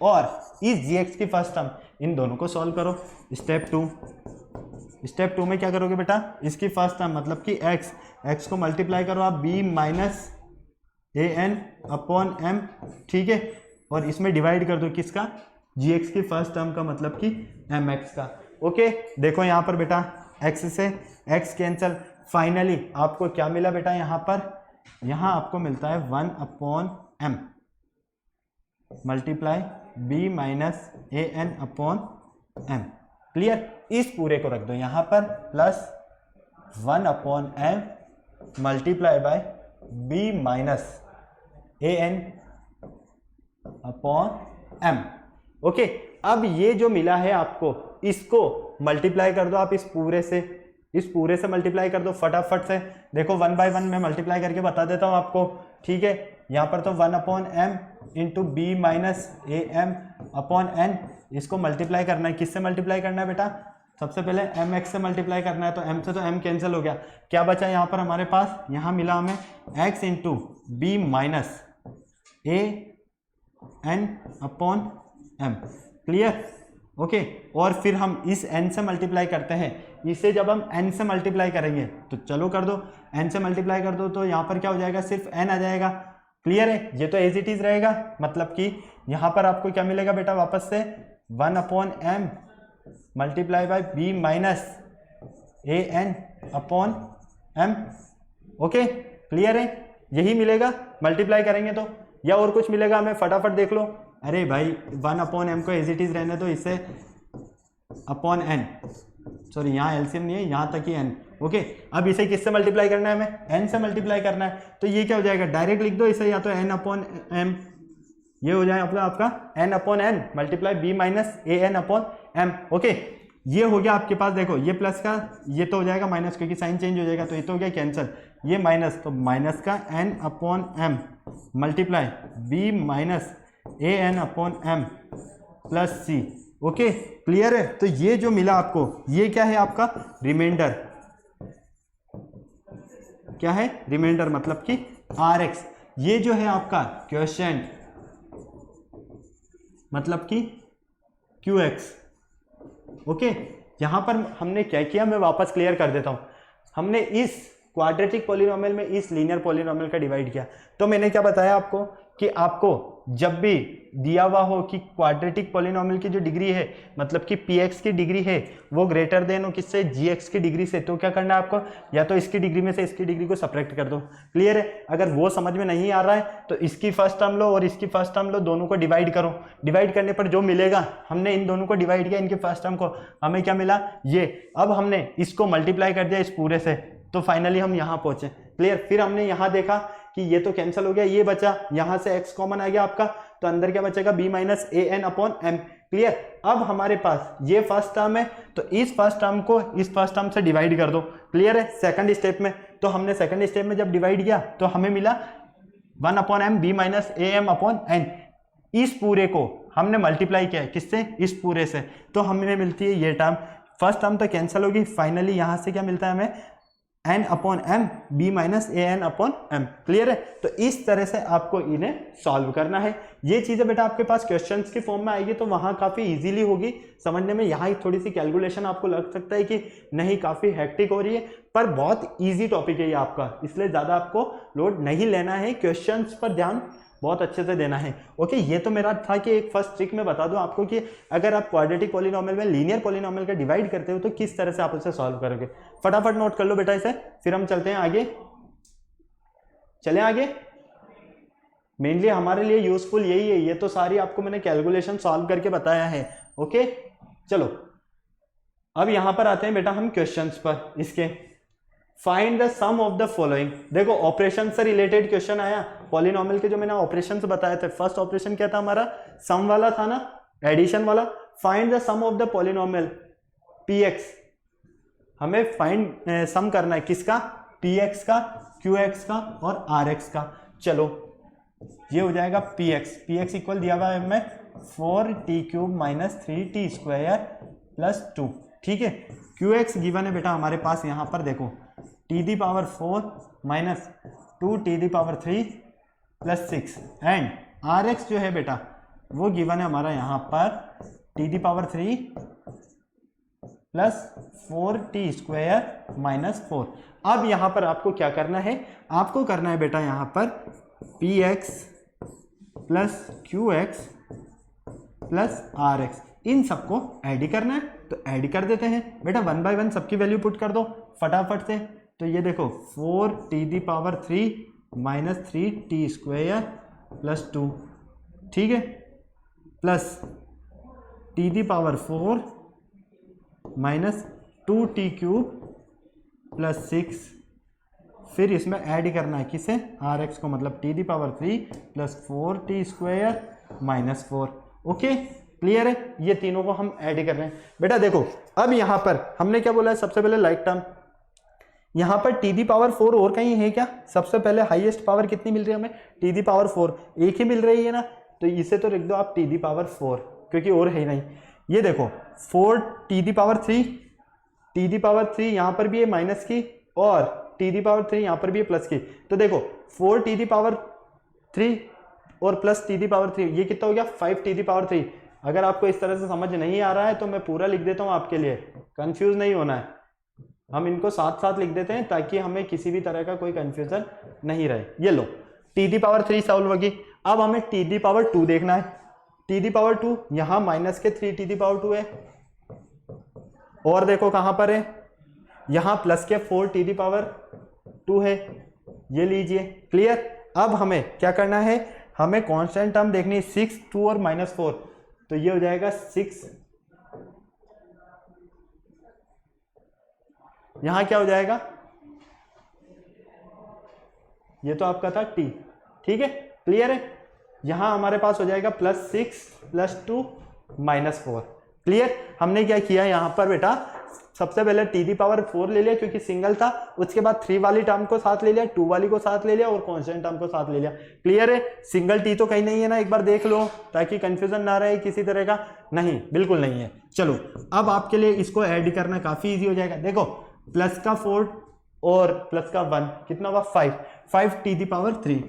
और इस gx की फर्स्ट टर्म, इन दोनों को सॉल्व करो। स्टेप 2, स्टेप 2 में क्या करोगे बेटा, इसकी फर्स्ट टर्म मतलब कि x को मल्टीप्लाई करो आप b minus A N upon M, ठीक है, और इसमें डिवाइड कर दो किसका, gx की फर्स्ट टर्म का, मतलब कि mx का। ओके, देखो यहाँ पर बेटा x से x कैंसल, फाइनली आपको क्या मिला बेटा, यहाँ पर, यहाँ आपको मिलता है 1 upon M multiply b minus A N upon m. Clear, इस पूरे को रख दो यहाँ पर, plus 1 upon M multiply by b minus A N upon M. Okay, अब ये जो मिला है आपको, इसको मल्टीप्लाई कर दो आप इस पूरे से, इस पूरे से मल्टीप्लाई कर दो फटाफट से। देखो 1 बाय 1 में मल्टीप्लाई करके बता देता हूँ आपको, ठीक है। यहाँ पर तो 1 upon M into B minus A M upon N, इसको मल्टीप्लाई करना है, किससे मल्टीप्लाई करना है बेटा, सबसे पहले एम एक्स से मल्टीप्लाई करना है, तो एम से तो एम कैंसिल हो गया। क्या बचा यहाँ पर हमारे पास, यहाँ मिला हमें x into B minus A N upon m. Clear, okay, और फिर हम इस n से मल्टीप्लाई करते हैं, इसे जब हम n से मल्टीप्लाई करेंगे तो चलो कर दो, n से मल्टीप्लाई कर दो तो यहाँ पर क्या हो जाएगा, सिर्फ n आ जाएगा। क्लियर है, ये तो एज इट इज रहेगा, मतलब कि यहाँ पर आपको क्या मिलेगा बेटा वापस से, 1 upon M multiply by B minus A N upon M. Okay, clear है, यही मिलेगा, मल्टीप्लाई करेंगे तो या और कुछ मिलेगा हमें, फटाफट देख लो। अरे भाई 1 अपॉन एम को एज इट इज रहने दो, इसे अपॉन एन, सॉरी यहाँ एलसीएम नहीं है, यहाँ तक ही एन। ओके, अब इसे किससे मल्टीप्लाई करना है, हमें एन से मल्टीप्लाई करना है। तो ये क्या हो जाएगा, डायरेक्ट लिख दो इसे, या तो एन अपॉन एम, ये हो जाएगा आपका n upon n multiply b minus A N upon M. Okay, ये हो गया आपके पास, देखो ये प्लस का ये तो हो जाएगा माइनस, क्योंकि साइन चेंज हो जाएगा, तो ये तो हो गया कैंसिल, ये माइनस, तो माइनस का n upon M multiply b minus A N upon m plus c. Okay, clear है। तो ये जो मिला आपको, ये क्या है आपका रिमाइंडर, क्या है रिमाइंडर, मतलब कि आर एक्स। ये जो है आपका क्वोशिएंट, मतलब कि क्यू एक्स। ओके, यहां पर हमने क्या किया, मैं वापस क्लियर कर देता हूं। हमने इस क्वाड्रेटिक पॉलिनोमियल में इस लीनियर पॉलिनोमियल का डिवाइड किया। तो मैंने क्या बताया आपको कि आपको जब भी दिया हुआ हो कि क्वाड्रेटिक पॉलिनोमियल की जो डिग्री है, मतलब कि px की डिग्री है, वो ग्रेटर देन हो किससे, gx की डिग्री से, तो क्या करना है आपको, या तो इसकी डिग्री में से इसकी डिग्री को सब्ट्रैक्ट कर दो। क्लियर है। अगर वो समझ में नहीं आ रहा है तो इसकी फर्स्ट टर्म लो और इसकी फर्स्ट टर्म लो, दोनों को डिवाइड करो। डिवाइड करने पर जो मिलेगा, हमने इन दोनों को डिवाइड किया, इनके फर्स्ट टर्म को, हमें क्या मिला ये। अब हमने इसको मल्टीप्लाई कर दिया इस पूरे से, तो फाइनली हम यहाँ पहुंचे। क्लियर। फिर हमने यहाँ देखा कि ये तो कैंसिल हो गया, ये बचा, यहाँ से x कॉमन आ गया आपका, तो अंदर क्या बचेगा, b minus A N upon m. Clear. अब हमारे पास ये फर्स्ट टर्म है, तो इस फर्स्ट टर्म को इस फर्स्ट टर्म से डिवाइड कर दो। क्लियर है। सेकंड स्टेप में, तो हमने सेकंड स्टेप में जब डिवाइड किया तो हमें मिला 1 upon M B minus A M upon N. इस पूरे को हमने मल्टीप्लाई किया है किससे, इस पूरे से, तो हमें मिलती है ये टर्म। फर्स्ट टर्म तो कैंसिल होगी, फाइनली यहां से क्या मिलता है हमें, n upon M B minus A N upon m. Clear है। तो इस तरह से आपको इन्हें सॉल्व करना है। ये चीजें बेटा आपके पास क्वेश्चंस की फॉर्म में आएगी, तो वहां काफी इजीली होगी समझने में। यहाँ थोड़ी सी कैलकुलेशन आपको लग सकता है कि नहीं काफी हेक्टिक हो रही है, पर बहुत इजी टॉपिक है ये आपका, इसलिए ज्यादा आपको लोड नहीं लेना है, क्वेश्चंस पर ध्यान बहुत अच्छे से देना है। ओके, ये तो मेरा था कि एक फर्स्ट ट्रिक में बता दूं आपको कि अगर आप क्वाड्रेटिक पॉलिनोमियल में लीनियर पॉलिनोमियल का डिवाइड करते हो तो किस तरह से आप उसे सॉल्व करोगे। फटाफट नोट कर लो बेटा इसे, फिर हम चलते हैं आगे। चलें आगे। मेनली हमारे लिए यूजफुल यही है, ये तो सारी आपको मैंने कैलकुलेशन सॉल्व करके बताया है। ओके, चलो अब यहां पर आते हैं बेटा हम क्वेश्चंस पर इसके। Find the sum of the following. देखो ऑपरेशन से रिलेटेड क्वेश्चन आया, पॉलिनोमियल के जो मैंने ऑपरेशन बताए थे, फर्स्ट ऑपरेशन क्या था हमारा, सम वाला था ना, एडिशन वाला। Find the sum of the polynomial px, हमें फाइंड सम करना है किसका, px का, qx का और rx का। चलो ये हो जाएगा px इक्वल दिया हुआ है हमें 4t cube minus 3t square plus 2। ठीक है। qx गिवन है बेटा हमारे पास, यहां पर देखो T the power 4 minus 2t the power 3 plus 6, and R X जो है बेटा वो गिवन है हमारा यहाँ पर T the power 3 plus 4t square minus 4। अब यहाँ पर आपको क्या करना है, आपको करना है बेटा यहाँ पर px plus qx plus rx, इन सबको ऐड ही करना है, तो ऐड कर देते हैं बेटा। 1 बाय 1 सबकी वैल्यू पुट कर दो फटाफट से। तो ये देखो 4t दी power 3 minus 3t square plus 2, ठीक है, प्लस t दी power 4 minus 2t cube plus 6, फिर इसमें ऐड करना है किसे, rx को, मतलब t दी power 3 plus 4t square minus 4। Okay, clear है। ये तीनों को हम ऐड कर रहे हैं बेटा। देखो अब यहाँ पर हमने क्या बोला है, सबसे पहले लाइक टर्म, यहाँ पर टी दी पावर 4 और कहीं है क्या, सबसे पहले हाईएस्ट पावर कितनी मिल रही है हमें, टी दी पावर 4 एक ही मिल रही है ना, तो इसे तो लिख दो आप टी दी पावर 4, क्योंकि और है ही नहीं। ये देखो 4 T the power 3, T the power 3 यहाँ पर भी है माइनस की, और टी दी पावर 3 यहाँ पर भी है प्लस की। तो देखो 4 टी दी पावर 3 और प्लस टी दी पावर 3, ये कितना हो गया 5 टी दी पावर 3। अगर आपको इस तरह से समझ नहीं आ रहा है तो मैं पूरा लिख देता हूँ आपके लिए, कंफ्यूज नहीं होना है। हम इनको साथ साथ लिख देते हैं ताकि हमें किसी भी तरह का कोई कंफ्यूजन नहीं रहे। ये लो टी दी पावर 3 सॉल्व होगी। अब हमें टी दी पावर 2 देखना है। टी दी पावर 2 यहाँ माइनस के 3 टी दी पावर 2 है, और देखो कहां पर है, यहाँ प्लस के 4 टी दी पावर 2 है, ये लीजिए। क्लियर। अब हमें क्या करना है, हमें कांस्टेंट टर्म देखनी है 6, 2 और -4, तो ये हो जाएगा 6, यहां क्या हो जाएगा, ये तो आपका था t, ठीक है, क्लियर है। यहां हमारे पास हो जाएगा +6 +2 -4, क्लियर। हमने क्या किया यहां पर बेटा, सबसे पहले t⁴ ले लिया क्योंकि सिंगल था, उसके बाद 3 वाली टर्म को साथ ले लिया, 2 वाली को साथ ले लिया और कांस्टेंट टर्म को साथ ले लिया, क्लियर है। सिंगल t तो कहीं नहीं है ना, एक बार देख लो ताकि कंफ्यूजन ना रहे किसी तरह का, नहीं बिल्कुल नहीं है। चलो अब आपके लिए इसको ऐड करना काफी इजी हो जाएगा। देखो प्लस का 4 और प्लस का 1 कितना हुआ 5 t⁴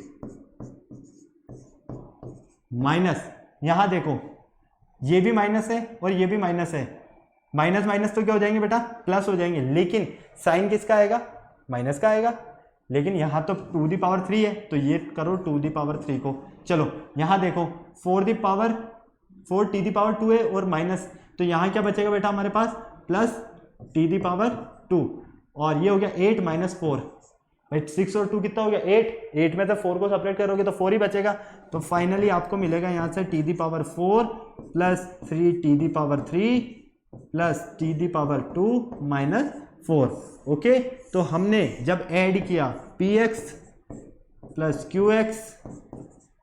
माइनस, यहां देखो ये भी माइनस है और ये भी माइनस है, माइनस माइनस तो क्या हो जाएंगे बेटा, प्लस हो जाएंगे, लेकिन साइन किसका आएगा, माइनस का आएगा। लेकिन यहां तो 2⁵ है तो ये करो 2⁵ को। चलो यहां देखो 4 t⁴ है और माइनस, तो यहां क्या बचेगा बेटा हमारे पास प्लस t⁵, और ये हो गया 8 - 4, भाई 6 और 2 कितना हो गया 8 में से 4 को सेपरेट करोगे तो 4 ही बचेगा। तो फाइनली आपको मिलेगा यहां से t⁴ plus 3t⁵ plus t⁴ -4। Okay, तो हमने जब ऐड किया px plus qx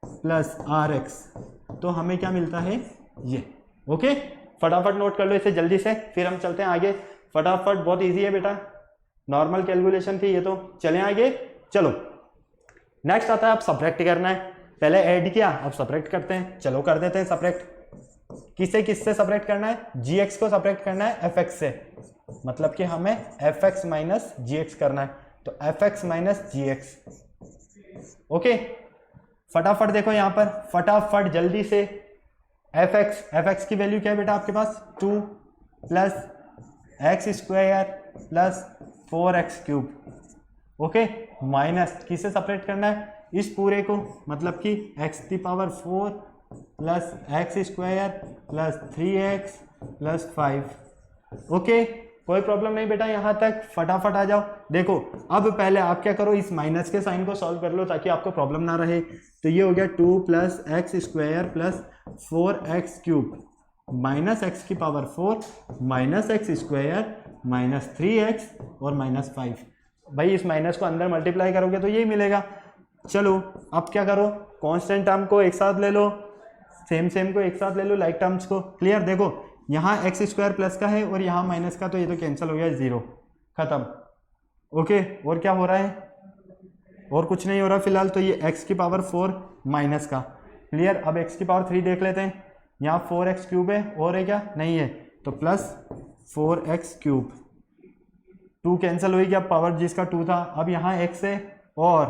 plus rx तो हमें क्या मिलता है ये। ओके, फटाफट नोट कर लो इसे जल्दी से, फिर हम चलते हैं आगे। फटाफट, बहुत इजी है बेटा, नॉर्मल कैलकुलेशन थी ये तो। चलें आगे, चलो नेक्स्ट आता है अब सब्ट्रैक्ट करना है। पहले ऐड किया, अब सब्ट्रैक्ट करते हैं। चलो कर देते हैं सब्ट्रैक्ट। किससे सब्ट्रैक्ट करना है, gx को सब्ट्रैक्ट करना है fx से, मतलब कि हमें fx माइनस gx करना है, तो fx माइनस gx। ओके, फटाफट देखो यहां पर, फटाफट जल्दी से। fx की वैल्यू क्या है बेटा आपके पास 2 plus x² plus 4x³ okay, minus किसे सेपरेट करना है, इस पूरे को, मतलब कि x⁴ plus x² plus 3x plus 5। Okay, कोई प्रॉब्लम नहीं बेटा यहाँ तक, फटाफट आ जाओ। देखो अब पहले आप क्या करो, इस माइनस के साइन को सॉल्व कर लो ताकि आपको प्रॉब्लम ना रहे। तो ये हो गया 2 plus x² plus 4x³ minus x⁴ minus x² minus 3x और माइनस 5। भाई इस माइनस को अंदर मल्टीप्लाई करोगे तो यही मिलेगा। चलो अब क्या करो, कांस्टेंट टर्म को एक साथ ले लो, सेम को एक साथ ले लो, लाइक टर्म्स को। क्लियर, देखो यहाँ x² प्लस का है और यहाँ माइनस का, तो ये तो कैंसिल हो गया, 0 खत्म। ओके, और क्या हो रहा है, और कुछ नहीं हो रहा फिलहाल। तो ये x⁴ माइनस का, क्लियर। अब x⁴ देख लेते हैं, यहाँ 4x³ है, और है क्या, नहीं है, तो प्लस 4x³। 2 कैंसिल हुई, क्या पावर जिसका 2 था, अब यहाँ x है और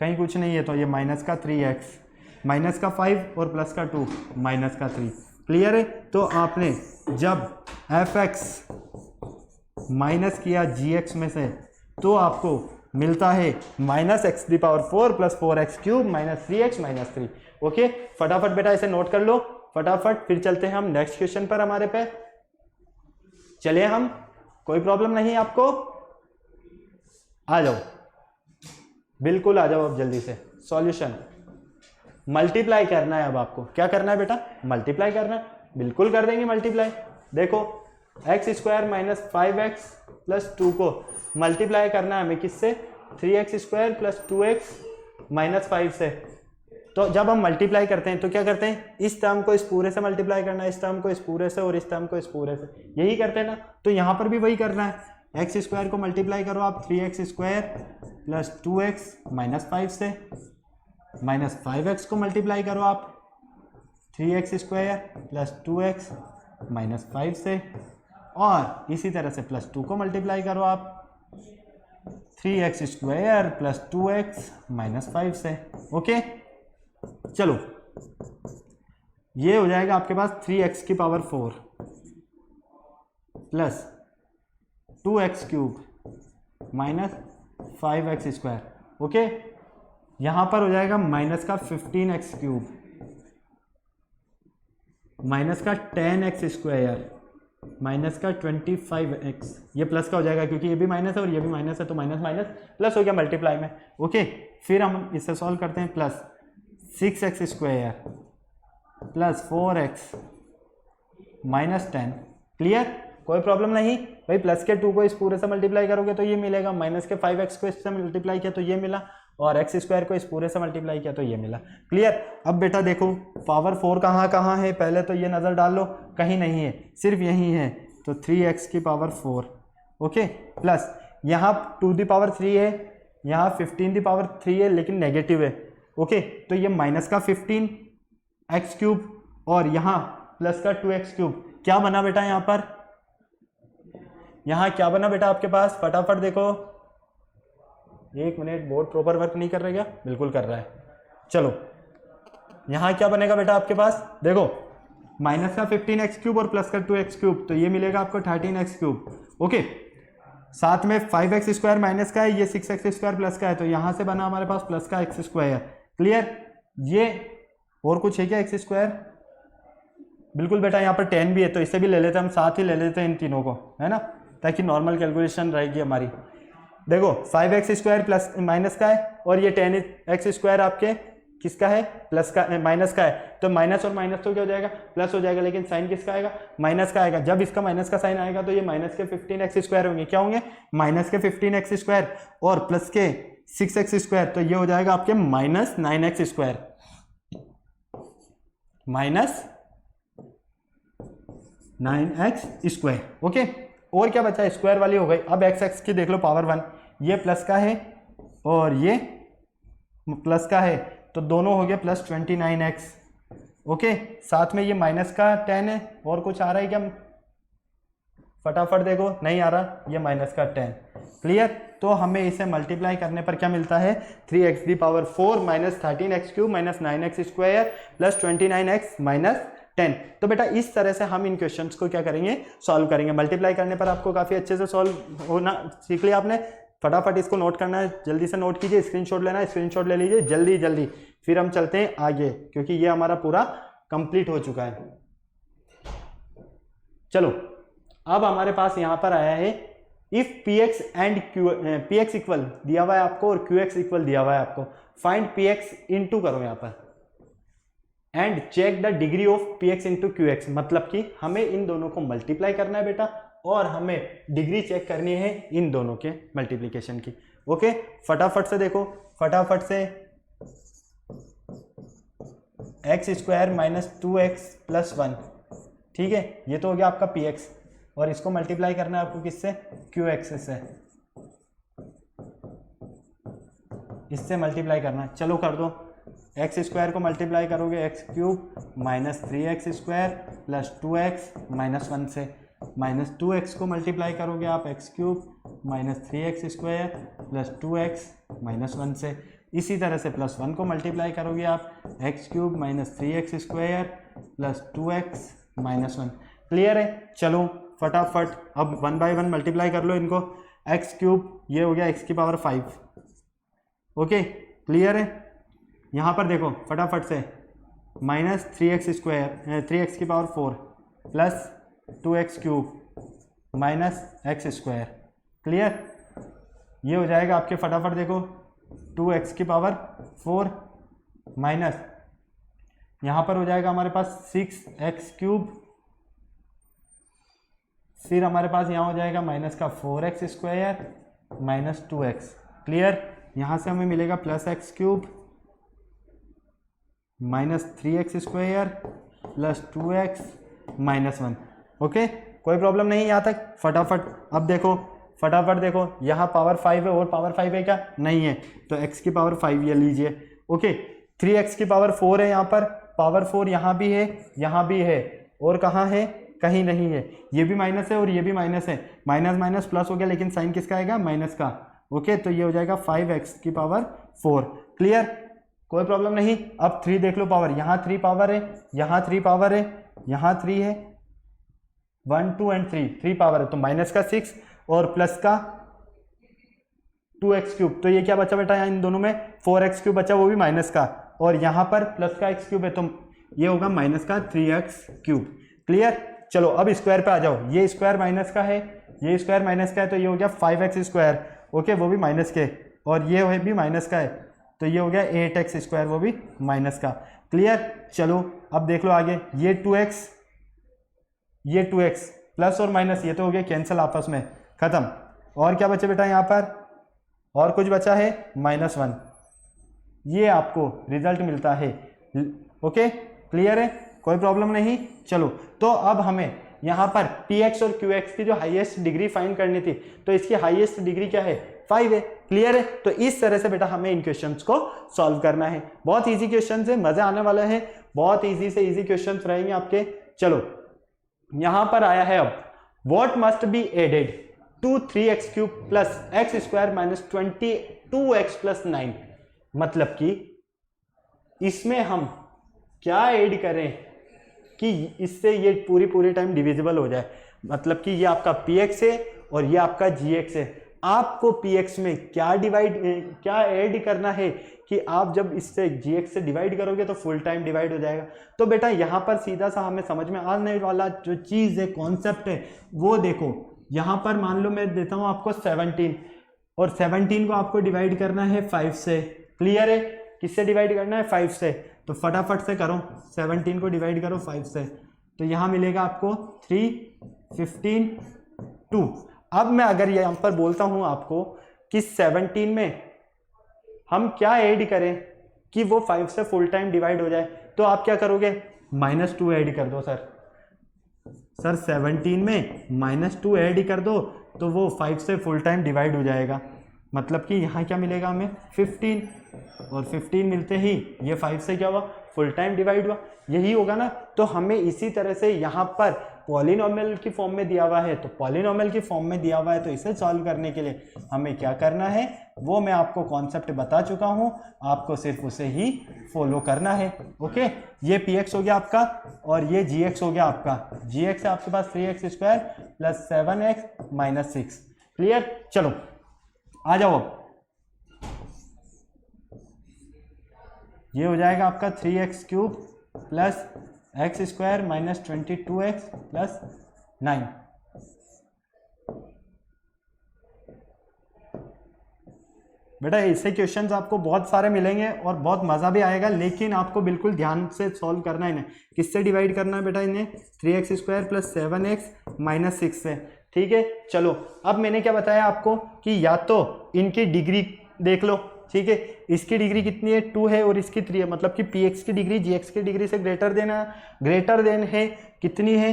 कहीं कुछ नहीं है, तो ये माइनस का 3x, माइनस का 5 और प्लस का 2, माइनस का 3। क्लियर है। तो आपने जब fx माइनस किया gx में से, तो आपको मिलता है minus x⁴ plus 4x³ minus 3x minus 3। Okay, फटाफट बेटा इसे नोट कर लो फटाफट, फिर चलते हैं हम नेक्स्ट क्वेश्चन पर हमारे पे। चलिए हम, कोई प्रॉब्लम नहीं आपको, आ जाओ, बिल्कुल आ जाओ अब जल्दी से। सॉल्यूशन मल्टीप्लाई करना है, अब आपको क्या करना है बेटा, मल्टीप्लाई करना है, बिल्कुल कर देंगे मल्टीप्लाई। देखो x² माइनस 5x प्लस 2 को मल्टीप्लाई करना है हमें किससे, 3x² प्लस 2x माइनस 5 से। तो जब हम मल्टीप्लाई करते हैं तो क्या करते हैं, इस टर्म को इस पूरे से मल्टीप्लाई करना है, इस टर्म को इस पूरे से और इस टर्म को इस पूरे से, यही करते हैं ना। तो यहाँ पर भी वही करना है, x² को मल्टीप्लाई करो आप 3x² प्लस 2x माइनस 5 से, माइनस 5x को मल्टीप्लाई करो आप 3x² प्लस 2x माइनस 5 से, और इसी तरह से प्लस 2 को मल्टीप्लाई करो आप 3x² प्लस 2x माइनस 5 से। ओके, चलो ये हो जाएगा आपके पास 3x⁴ plus 2x³ minus 5x²। Okay, यहां पर हो जाएगा माइनस का 15x³ माइनस का 10x² माइनस का 25x, ये प्लस का हो जाएगा क्योंकि ये भी माइनस है और ये भी माइनस है, तो माइनस माइनस प्लस हो गया मल्टीप्लाई में। ओके, फिर हम इसे सॉल्व करते हैं, plus 6x² plus 4x minus 10। Clear, कोई प्रॉब्लम नहीं भाई। प्लस के 2 को इस पूरे से मल्टीप्लाई करोगे तो ये मिलेगा, माइनस के 5x को इससे मल्टीप्लाई किया तो ये मिला, और x² को इस पूरे से मल्टीप्लाई किया तो ये मिला। क्लियर। अब बेटा देखो पावर 4 कहाँ कहाँ है, पहले तो ये नज़र डाल लो, कहीं नहीं है, सिर्फ यहीं है, तो 3x की पावर 4। ओके, प्लस यहाँ 2 दी पावर 3 है, यहाँ 15 दी पावर 3 है लेकिन नेगेटिव है। ओके, तो ये माइनस का 15x³ और यहाँ प्लस का 2x³। क्या बना बेटा यहाँ पर, यहाँ क्या बना बेटा आपके पास, फटाफट देखो। 1 मिनट, बोर्ड प्रॉपर वर्क नहीं कर रहा क्या? बिल्कुल कर रहा है। चलो यहाँ क्या बनेगा बेटा आपके पास, देखो माइनस का 15x³ और प्लस का 2x³, तो ये मिलेगा आपको 13x³। ओके, साथ में 5x² माइनस का है, ये 6x² प्लस का है, तो यहाँ से बना हमारे पास प्लस का x²। क्लियर। ये और कुछ है क्या x²? बिल्कुल बेटा, यहाँ पर 10 भी है, तो इसे भी ले लेते हैं हम, साथ ही ले लेते हैं इन तीनों को, है ना, ताकि नॉर्मल कैलकुलेशन रहेगी हमारी। देखो 5x² प्लस माइनस का है और ये 10x² आपके किसका है, प्लस का, माइनस का है, तो माइनस और माइनस तो क्या हो जाएगा, प्लस हो जाएगा, लेकिन साइन किसका आएगा, माइनस का आएगा। जब इसका माइनस का साइन आएगा तो ये माइनस के 15x² होंगे, क्या होंगे, माइनस के 15x² और प्लस के 6x², तो ये हो जाएगा आपके minus 9x², minus 9x²। Okay, और क्या बचा, स्क्वायर वाली हो गई। अब x की देख लो पावर 1, ये प्लस का है और ये प्लस का है, तो दोनों हो गए प्लस 29x। ओके, साथ में ये माइनस का 10 है, और कुछ आ रहा है क्या, फटाफट देखो, नहीं आ रहा, ये माइनस का 10। क्लियर। तो हमें इसे मल्टीप्लाई करने पर क्या मिलता है, 3x⁴ minus 13x³ minus 9x² plus 29x minus 10। तो बेटा इस तरह से हम इन क्वेश्चंस को क्या करेंगे, सॉल्व करेंगे। मल्टीप्लाई करने पर आपको काफ़ी अच्छे से सॉल्व होना सीख लिया आपने। फटाफट इसको नोट करना है, जल्दी से नोट कीजिए, स्क्रीनशॉट लेना है, स्क्रीनशॉट ले लीजिए जल्दी जल्दी, फिर हम चलते हैं आगे, क्योंकि ये हमारा पूरा कंप्लीट हो चुका है। चलो अब हमारे पास यहाँ पर आया है, if px and px equal दिया हुआ है आपको और qx इक्वल दिया हुआ है आपको, फाइंड px इनटू करो यहाँ पर and check the degree of px into qx, मतलब कि हमें इन दोनों को मल्टीप्लाई करना है बेटा, और हमें डिग्री चेक करनी है इन दोनों के मल्टीप्लिकेशन की। ओके, फटाफट से देखो, फटाफट से x² माइनस 2x प्लस 1, ठीक है, ये तो हो गया आपका px, और इसको मल्टीप्लाई करना है आपको किससे, qx से, इससे मल्टीप्लाई करना है। चलो कर दो, x² को मल्टीप्लाई करोगे x³ minus 3x² plus 2x minus 1 से, माइनस 2x को मल्टीप्लाई करोगे आप x³ minus 3x² plus 2x minus 1 से, इसी तरह से प्लस 1 को मल्टीप्लाई करोगे आप x³ minus 3x² plus 2x minus 1। Clear है। चलो फटाफट अब 1 बाय 1 मल्टीप्लाई कर लो इनको, x³ ये हो गया x की पावर 5। ओके, क्लियर है। यहाँ पर देखो फटाफट से, माइनस 3x की power 4 plus 2x³ minus x²। Clear, ये हो जाएगा आपके, फटाफट देखो 2x की पावर 4 माइनस, यहाँ पर हो जाएगा हमारे पास 6x³, फिर हमारे पास यहाँ हो जाएगा माइनस का 4x² माइनस 2x। क्लियर, यहाँ से हमें मिलेगा plus x³ minus 3x² plus 2x minus 1। Okay, कोई प्रॉब्लम नहीं यहाँ तक। फटाफट अब देखो, फटाफट देखो, यहाँ पावर 5 है और पावर 5 है क्या, नहीं है, तो x की पावर 5 ये लीजिए। ओके, 3x की पावर 4 है, यहाँ पर पावर 4 यहाँ भी है, यहाँ भी है, और कहाँ है, कहीं नहीं है, ये भी माइनस है और ये भी माइनस है, माइनस माइनस प्लस हो गया, लेकिन साइन किसका आएगा, माइनस का। ओके, तो ये हो जाएगा 5x की पावर 4। क्लियर, कोई प्रॉब्लम नहीं। अब 3 देख लो पावर, यहाँ 3 पावर है, यहाँ 3 पावर है, यहाँ 3 है, 1 2 एंड 3 पावर है, तो माइनस का 6 और प्लस का 2x³, तो ये क्या बचा बेटा, यहाँ इन दोनों में 4x³ बचा, वो भी माइनस का, और यहाँ पर प्लस का x³ है, तो ये होगा माइनस का 3x³। क्लियर, चलो अब स्क्वायर पे आ जाओ, ये स्क्वायर माइनस का है, ये स्क्वायर माइनस का है, तो ये हो गया 5x²। ओके, वो भी माइनस के, और ये भी माइनस का है, तो ये हो गया 8x², वो भी माइनस का। क्लियर? चलो अब देख लो आगे, ये 2x, ये 2x, प्लस और माइनस ये तो हो गया कैंसिल आपस में, खत्म। और क्या बचे बेटा यहाँ पर? और कुछ बचा है -1। ये आपको रिजल्ट मिलता है। ओके, क्लियर है, कोई प्रॉब्लम नहीं। चलो तो अब हमें यहाँ पर px और qx की जो हाईएस्ट डिग्री फाइंड करनी थी, तो इसकी हाईएस्ट डिग्री क्या है? 5 है। क्लियर है? तो इस तरह से बेटा हमें इन क्वेश्चंस को सॉल्व करना है। बहुत इजी क्वेश्चंस है, मजे आने वाले हैं, बहुत इजी से इजी क्वेश्चंस रहेंगे आपके। चलो यहां पर आया है अब, what must be added to 3x³ plus x² minus 22x plus 9। मतलब कि इसमें हम क्या ऐड करें कि इससे ये पूरी टाइम डिविजिबल हो जाए। मतलब कि ये आपका px है और ये आपका gx है। आपको px में क्या ऐड करना है कि आप जब इससे gx से डिवाइड करोगे तो फुल टाइम डिवाइड हो जाएगा। तो बेटा यहाँ पर सीधा सा हमें समझ में आने वाला जो चीज़ है, कॉन्सेप्ट है, वो देखो। यहाँ पर मान लो मैं देता हूँ आपको 17, और 17 को आपको डिवाइड करना है 5 से। क्लियर है? किससे डिवाइड करना है? 5 से। तो फटाफट से करो, 17 को डिवाइड करो 5 से, तो यहाँ मिलेगा आपको 3, 15, 2। अब मैं अगर यहाँ पर बोलता हूँ आपको कि 17 में हम क्या ऐड करें कि वो 5 से फुल टाइम डिवाइड हो जाए, तो आप क्या करोगे? -2 ऐड कर दो सर। 17 में -2 ऐड कर दो तो वो 5 से फुल टाइम डिवाइड हो जाएगा। मतलब कि यहाँ क्या मिलेगा हमें? 15, और 15 मिलते ही ये 5 से क्या हुआ? फुल टाइम डिवाइड हुआ। यही होगा ना। तो हमें इसी तरह से यहाँ पर पॉलिनोमियल की फॉर्म में दिया हुआ है, तो पॉलिनोमियल की फॉर्म में दिया हुआ है, तो इसे सॉल्व करने के लिए हमें क्या करना है वो मैं आपको कॉन्सेप्ट बता चुका हूँ, आपको सिर्फ उसे ही फॉलो करना है। ओके, ये px हो गया आपका और ये gx हो गया आपका। gx है आपके पास 3x² plus 7x minus 6। Clear? चलो आ जाओ, अब ये हो जाएगा आपका 3x³ plus x² minus 22x plus 9। बेटा ऐसे क्वेश्चंस आपको बहुत सारे मिलेंगे और बहुत मजा भी आएगा, लेकिन आपको बिल्कुल ध्यान से सॉल्व करना है इन्हें। किससे डिवाइड करना है बेटा? इन्हें 3x² प्लस 7x माइनस 6 से। ठीक है, चलो अब मैंने क्या बताया आपको कि या तो इनकी डिग्री देख लो। ठीक है, इसकी डिग्री कितनी है? 2 है और इसकी 3 है। मतलब कि px की डिग्री gx की डिग्री से ग्रेटर देन है कितनी है?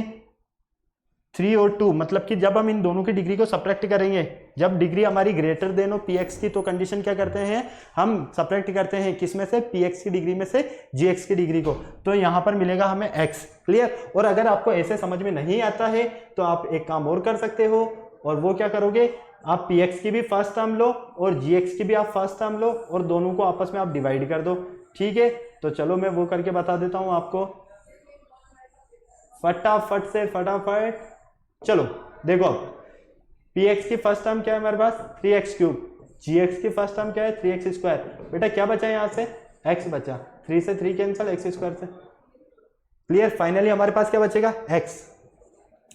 3 और 2। मतलब कि जब हम इन दोनों की डिग्री को सब्ट्रैक्ट करेंगे, जब डिग्री हमारी ग्रेटर देन हो px की, तो कंडीशन क्या करते हैं? हम सब्ट्रैक्ट करते हैं किसमें से? px की डिग्री में से gx की डिग्री को। तो यहाँ पर मिलेगा हमें x। क्लियर? और अगर आपको ऐसे समझ में नहीं आता है तो आप एक काम और कर सकते हो, और वो क्या करोगे? आप px की भी फर्स्ट टर्म लो और gx की भी आप फर्स्ट टर्म लो और दोनों को आपस में आप डिवाइड कर दो। ठीक है, तो चलो मैं वो करके बता देता हूं आपको फटाफट से, फटाफट। चलो देखो, अब px की फर्स्ट टर्म क्या है हमारे पास? 3x³। gx की फर्स्ट टर्म क्या है? 3x²। बेटा क्या बचा यहां से? x बचा। 3 से 3 कैंसिल, x² से। क्लियर? फाइनली हमारे पास क्या बचेगा? x।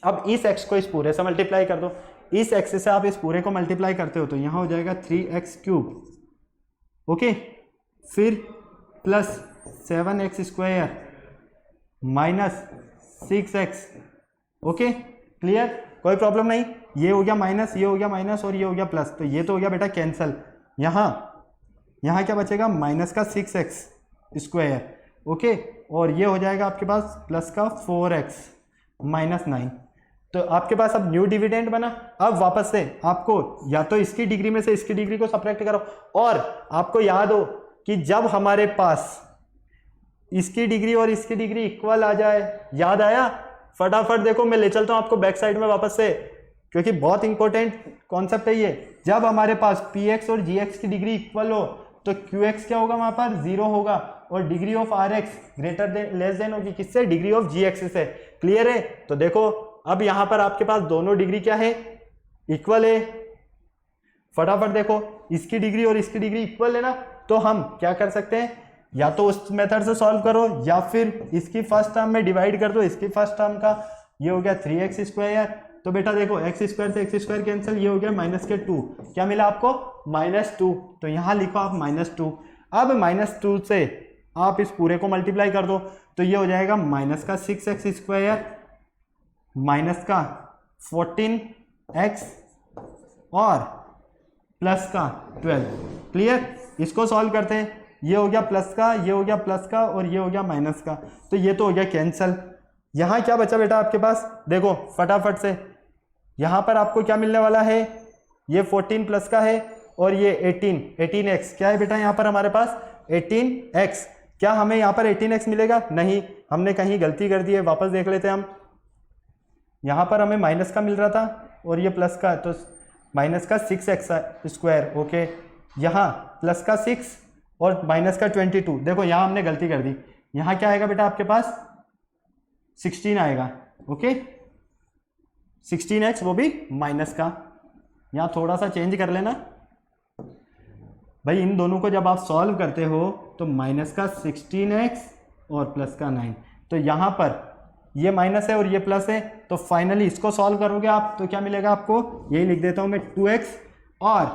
अब इस x को इस पूरे से मल्टीप्लाई कर दो। इस x से आप इस पूरे को मल्टीप्लाई करते हो तो यहां हो जाएगा 3x³ ओके, फिर plus 7x² minus 6x। Okay, clear? कोई प्रॉब्लम नहीं। ये हो गया माइनस, ये हो गया माइनस और ये हो गया प्लस, तो ये तो हो गया बेटा कैंसल। यहाँ क्या बचेगा? माइनस का 6x²। ओके, और ये हो जाएगा आपके पास प्लस का 4x माइनस 9। तो आपके पास अब न्यू डिविडेंड बना। अब वापस से आपको या तो इसकी डिग्री में से इसकी डिग्री को सब्ट्रैक्ट करो, और आपको याद हो कि जब हमारे पास इसकी डिग्री और इसकी डिग्री इक्वल आ जाए, याद आया? फटाफट देखो, मैं ले चलता हूं आपको बैक साइड में वापस से, क्योंकि बहुत इंपॉर्टेंट कॉन्सेप्ट है ये। जब हमारे पास px और gx की डिग्री इक्वल हो तो qx क्या होगा? वहां पर 0 होगा, और degree of rx greater than less than होगी किससे? डिग्री ऑफ gx से। क्लियर है? तो देखो अब यहां पर आपके पास दोनों डिग्री क्या है? इक्वल है। फटाफट देखो, इसकी डिग्री और इसकी डिग्री इक्वल है ना, तो हम क्या कर सकते हैं? या तो उस मेथड से सॉल्व करो या फिर इसकी फर्स्ट टर्म में डिवाइड कर दो इसकी फर्स्ट टर्म का। ये हो गया 3x²। तो बेटा देखो, x² से x² कैंसिल, ये हो गया -2। क्या मिला आपको? -2। तो यहां लिखो आप -2। अब -2 से आप इस पूरे को मल्टीप्लाई कर दो तो ये हो जाएगा माइनस का 6x स्क्वायर माइनस का 14x और प्लस का 12। क्लियर? इसको सॉल्व करते हैं, ये हो गया प्लस का, ये हो गया प्लस का और ये हो गया माइनस का, तो ये तो हो गया कैंसल। यहाँ क्या बचा बेटा आपके पास? देखो फटाफट से, यहाँ पर आपको क्या मिलने वाला है? ये 14 प्लस का है और ये 18x क्या है बेटा यहाँ पर हमारे पास? 18x। क्या हमें यहाँ पर 18x मिलेगा? नहीं, हमने कहीं गलती कर दी है, वापस देख लेते हैं हम। यहाँ पर हमें माइनस का मिल रहा था और ये प्लस का, तो माइनस का 6x स्क्वायर। ओके, यहाँ प्लस का 6 और माइनस का 22। देखो यहाँ हमने गलती कर दी, यहाँ क्या आएगा बेटा आपके पास? 16 आएगा। ओके, 16x वो भी माइनस का। यहाँ थोड़ा सा चेंज कर लेना भाई, इन दोनों को जब आप सॉल्व करते हो तो माइनस का 16x और प्लस का 9, तो यहाँ पर ये माइनस है और ये प्लस है, तो फाइनली इसको सॉल्व करोगे आप तो क्या मिलेगा आपको? यही लिख देता हूँ मैं 2x और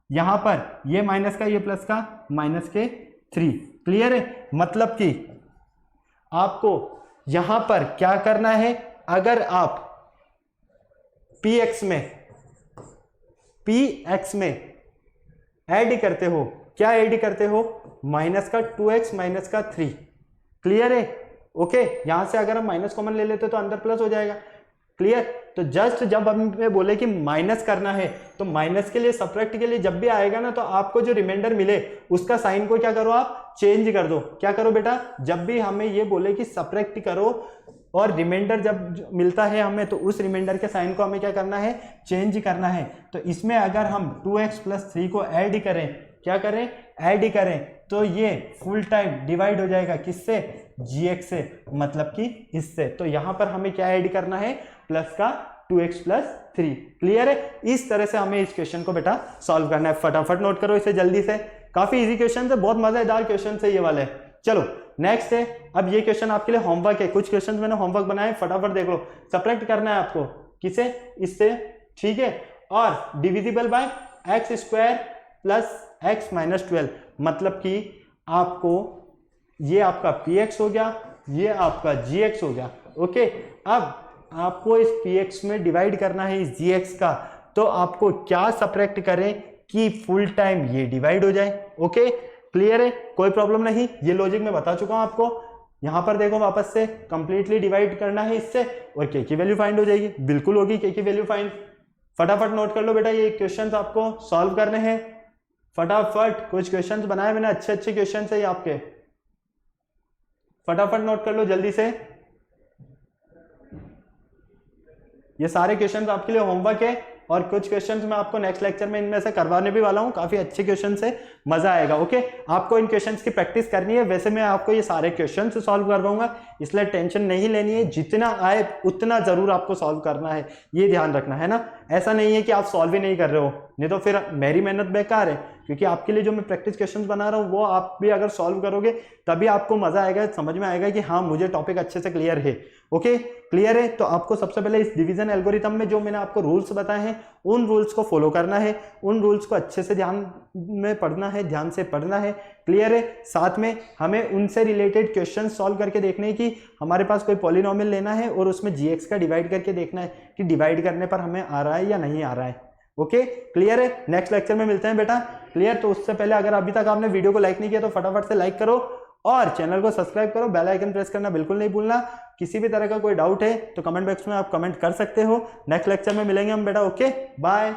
यहाँ पर ये माइनस का ये प्लस का माइनस के 3। क्लियर है? मतलब कि आपको यहाँ पर क्या करना है, अगर आप px में ऐड करते हो, क्या ऐड करते हो? माइनस का 2x माइनस का 3। क्लियर है? ओके, यहां से अगर हम माइनस कॉमन ले लेते तो अंदर प्लस हो जाएगा। क्लियर? तो जस्ट जब हमें बोले कि माइनस करना है तो माइनस के लिए, सब्ट्रैक्ट के लिए जब भी आएगा ना, तो आपको जो रिमाइंडर मिले उसका साइन को क्या करो आप? चेंज कर दो। क्या करो बेटा? जब भी हमें ये बोले कि सब्ट्रैक्ट करो और रिमाइंडर जब मिलता है हमें, तो उस रिमाइंडर के साइन को हमें क्या करना है? चेंज करना है। तो इसमें अगर हम 2x प्लस 3 को ऐड करें, क्या करें? ऐड करें, तो ये फुल टाइम डिवाइड हो जाएगा किससे? gx से, मतलब कि इससे। तो यहां पर हमें क्या ऐड करना है? प्लस का 2x प्लस 3। क्लियर है? इस तरह से हमें इस क्वेश्चन को बेटा सॉल्व करना है। फटाफट नोट करो इसे जल्दी से, काफी इजी क्वेश्चन है, बहुत मजेदार क्वेश्चन है ये वाले। चलो नेक्स्ट है, अब ये क्वेश्चन आपके लिए होमवर्क है, कुछ क्वेश्चन मैंने होमवर्क बनाए, फटाफट देख लो। सब्ट्रैक्ट करना है आपको, किसे? इससे। ठीक है, और divisible by x square plus x minus 12, मतलब कि आपको ये आपका px हो गया, ये आपका gx हो गया। ओके, अब आपको इस px में डिवाइड करना है इस gx का, तो आपको क्या सब्ट्रैक्ट करें कि फुल टाइम ये डिवाइड हो जाए। ओके, क्लियर है? कोई प्रॉब्लम नहीं, ये लॉजिक मैं बता चुका हूं आपको। यहां पर देखो वापस से कंप्लीटली डिवाइड करना है इससे और k की वैल्यू फाइंड हो जाएगी। बिल्कुल होगी k की वैल्यू फाइंड। फटाफट नोट कर लो बेटा, ये क्वेश्चंस आपको सॉल्व करने हैं। फटाफट कुछ क्वेश्चंस बनाए मैंने, अच्छे अच्छे क्वेश्चंस है ये आपके, फटाफट नोट कर लो जल्दी से। ये सारे क्वेश्चंस आपके लिए होमवर्क है और कुछ क्वेश्चंस मैं आपको नेक्स्ट लेक्चर में इनमें से करवाने भी वाला हूं। काफी अच्छे क्वेश्चन है, मजा आएगा। ओके, आपको इन क्वेश्चंस की प्रैक्टिस करनी है। वैसे मैं आपको ये सारे क्वेश्चन सॉल्व करवाऊंगा, इसलिए टेंशन नहीं लेनी है। जितना आए उतना जरूर आपको सॉल्व करना है, ये ध्यान रखना है ना। ऐसा नहीं है कि आप सॉल्व ही नहीं कर रहे हो, नहीं तो फिर मेरी मेहनत बेकार है। क्योंकि आपके लिए जो मैं प्रैक्टिस क्वेश्चंस बना रहा हूँ वो आप भी अगर सॉल्व करोगे तभी आपको मजा आएगा, समझ में आएगा कि हाँ मुझे टॉपिक अच्छे से क्लियर है। ओके, क्लियर है? तो आपको सबसे पहले इस डिवीजन एल्गोरिथम में जो मैंने आपको रूल्स बताए हैं उन रूल्स को फॉलो करना है, उन रूल्स को अच्छे से ध्यान में पढ़ना है, ध्यान से पढ़ना है। क्लियर है? साथ में हमें उनसे रिलेटेड क्वेश्चन सॉल्व करके देखने की, हमारे पास कोई पॉलिनोमियल लेना है और उसमें gx का डिवाइड करके देखना है कि डिवाइड करने पर हमें आ रहा है या नहीं आ रहा है। ओके, क्लियर है? नेक्स्ट लेक्चर में मिलते हैं बेटा। क्लियर? तो उससे पहले अगर अभी तक आपने वीडियो को लाइक नहीं किया तो फटाफट से लाइक करो और चैनल को सब्सक्राइब करो, बेल आइकन प्रेस करना बिल्कुल नहीं भूलना। किसी भी तरह का कोई डाउट है तो कमेंट बॉक्स में आप कमेंट कर सकते हो। नेक्स्ट लेक्चर में मिलेंगे हम बेटा। Okay, bye.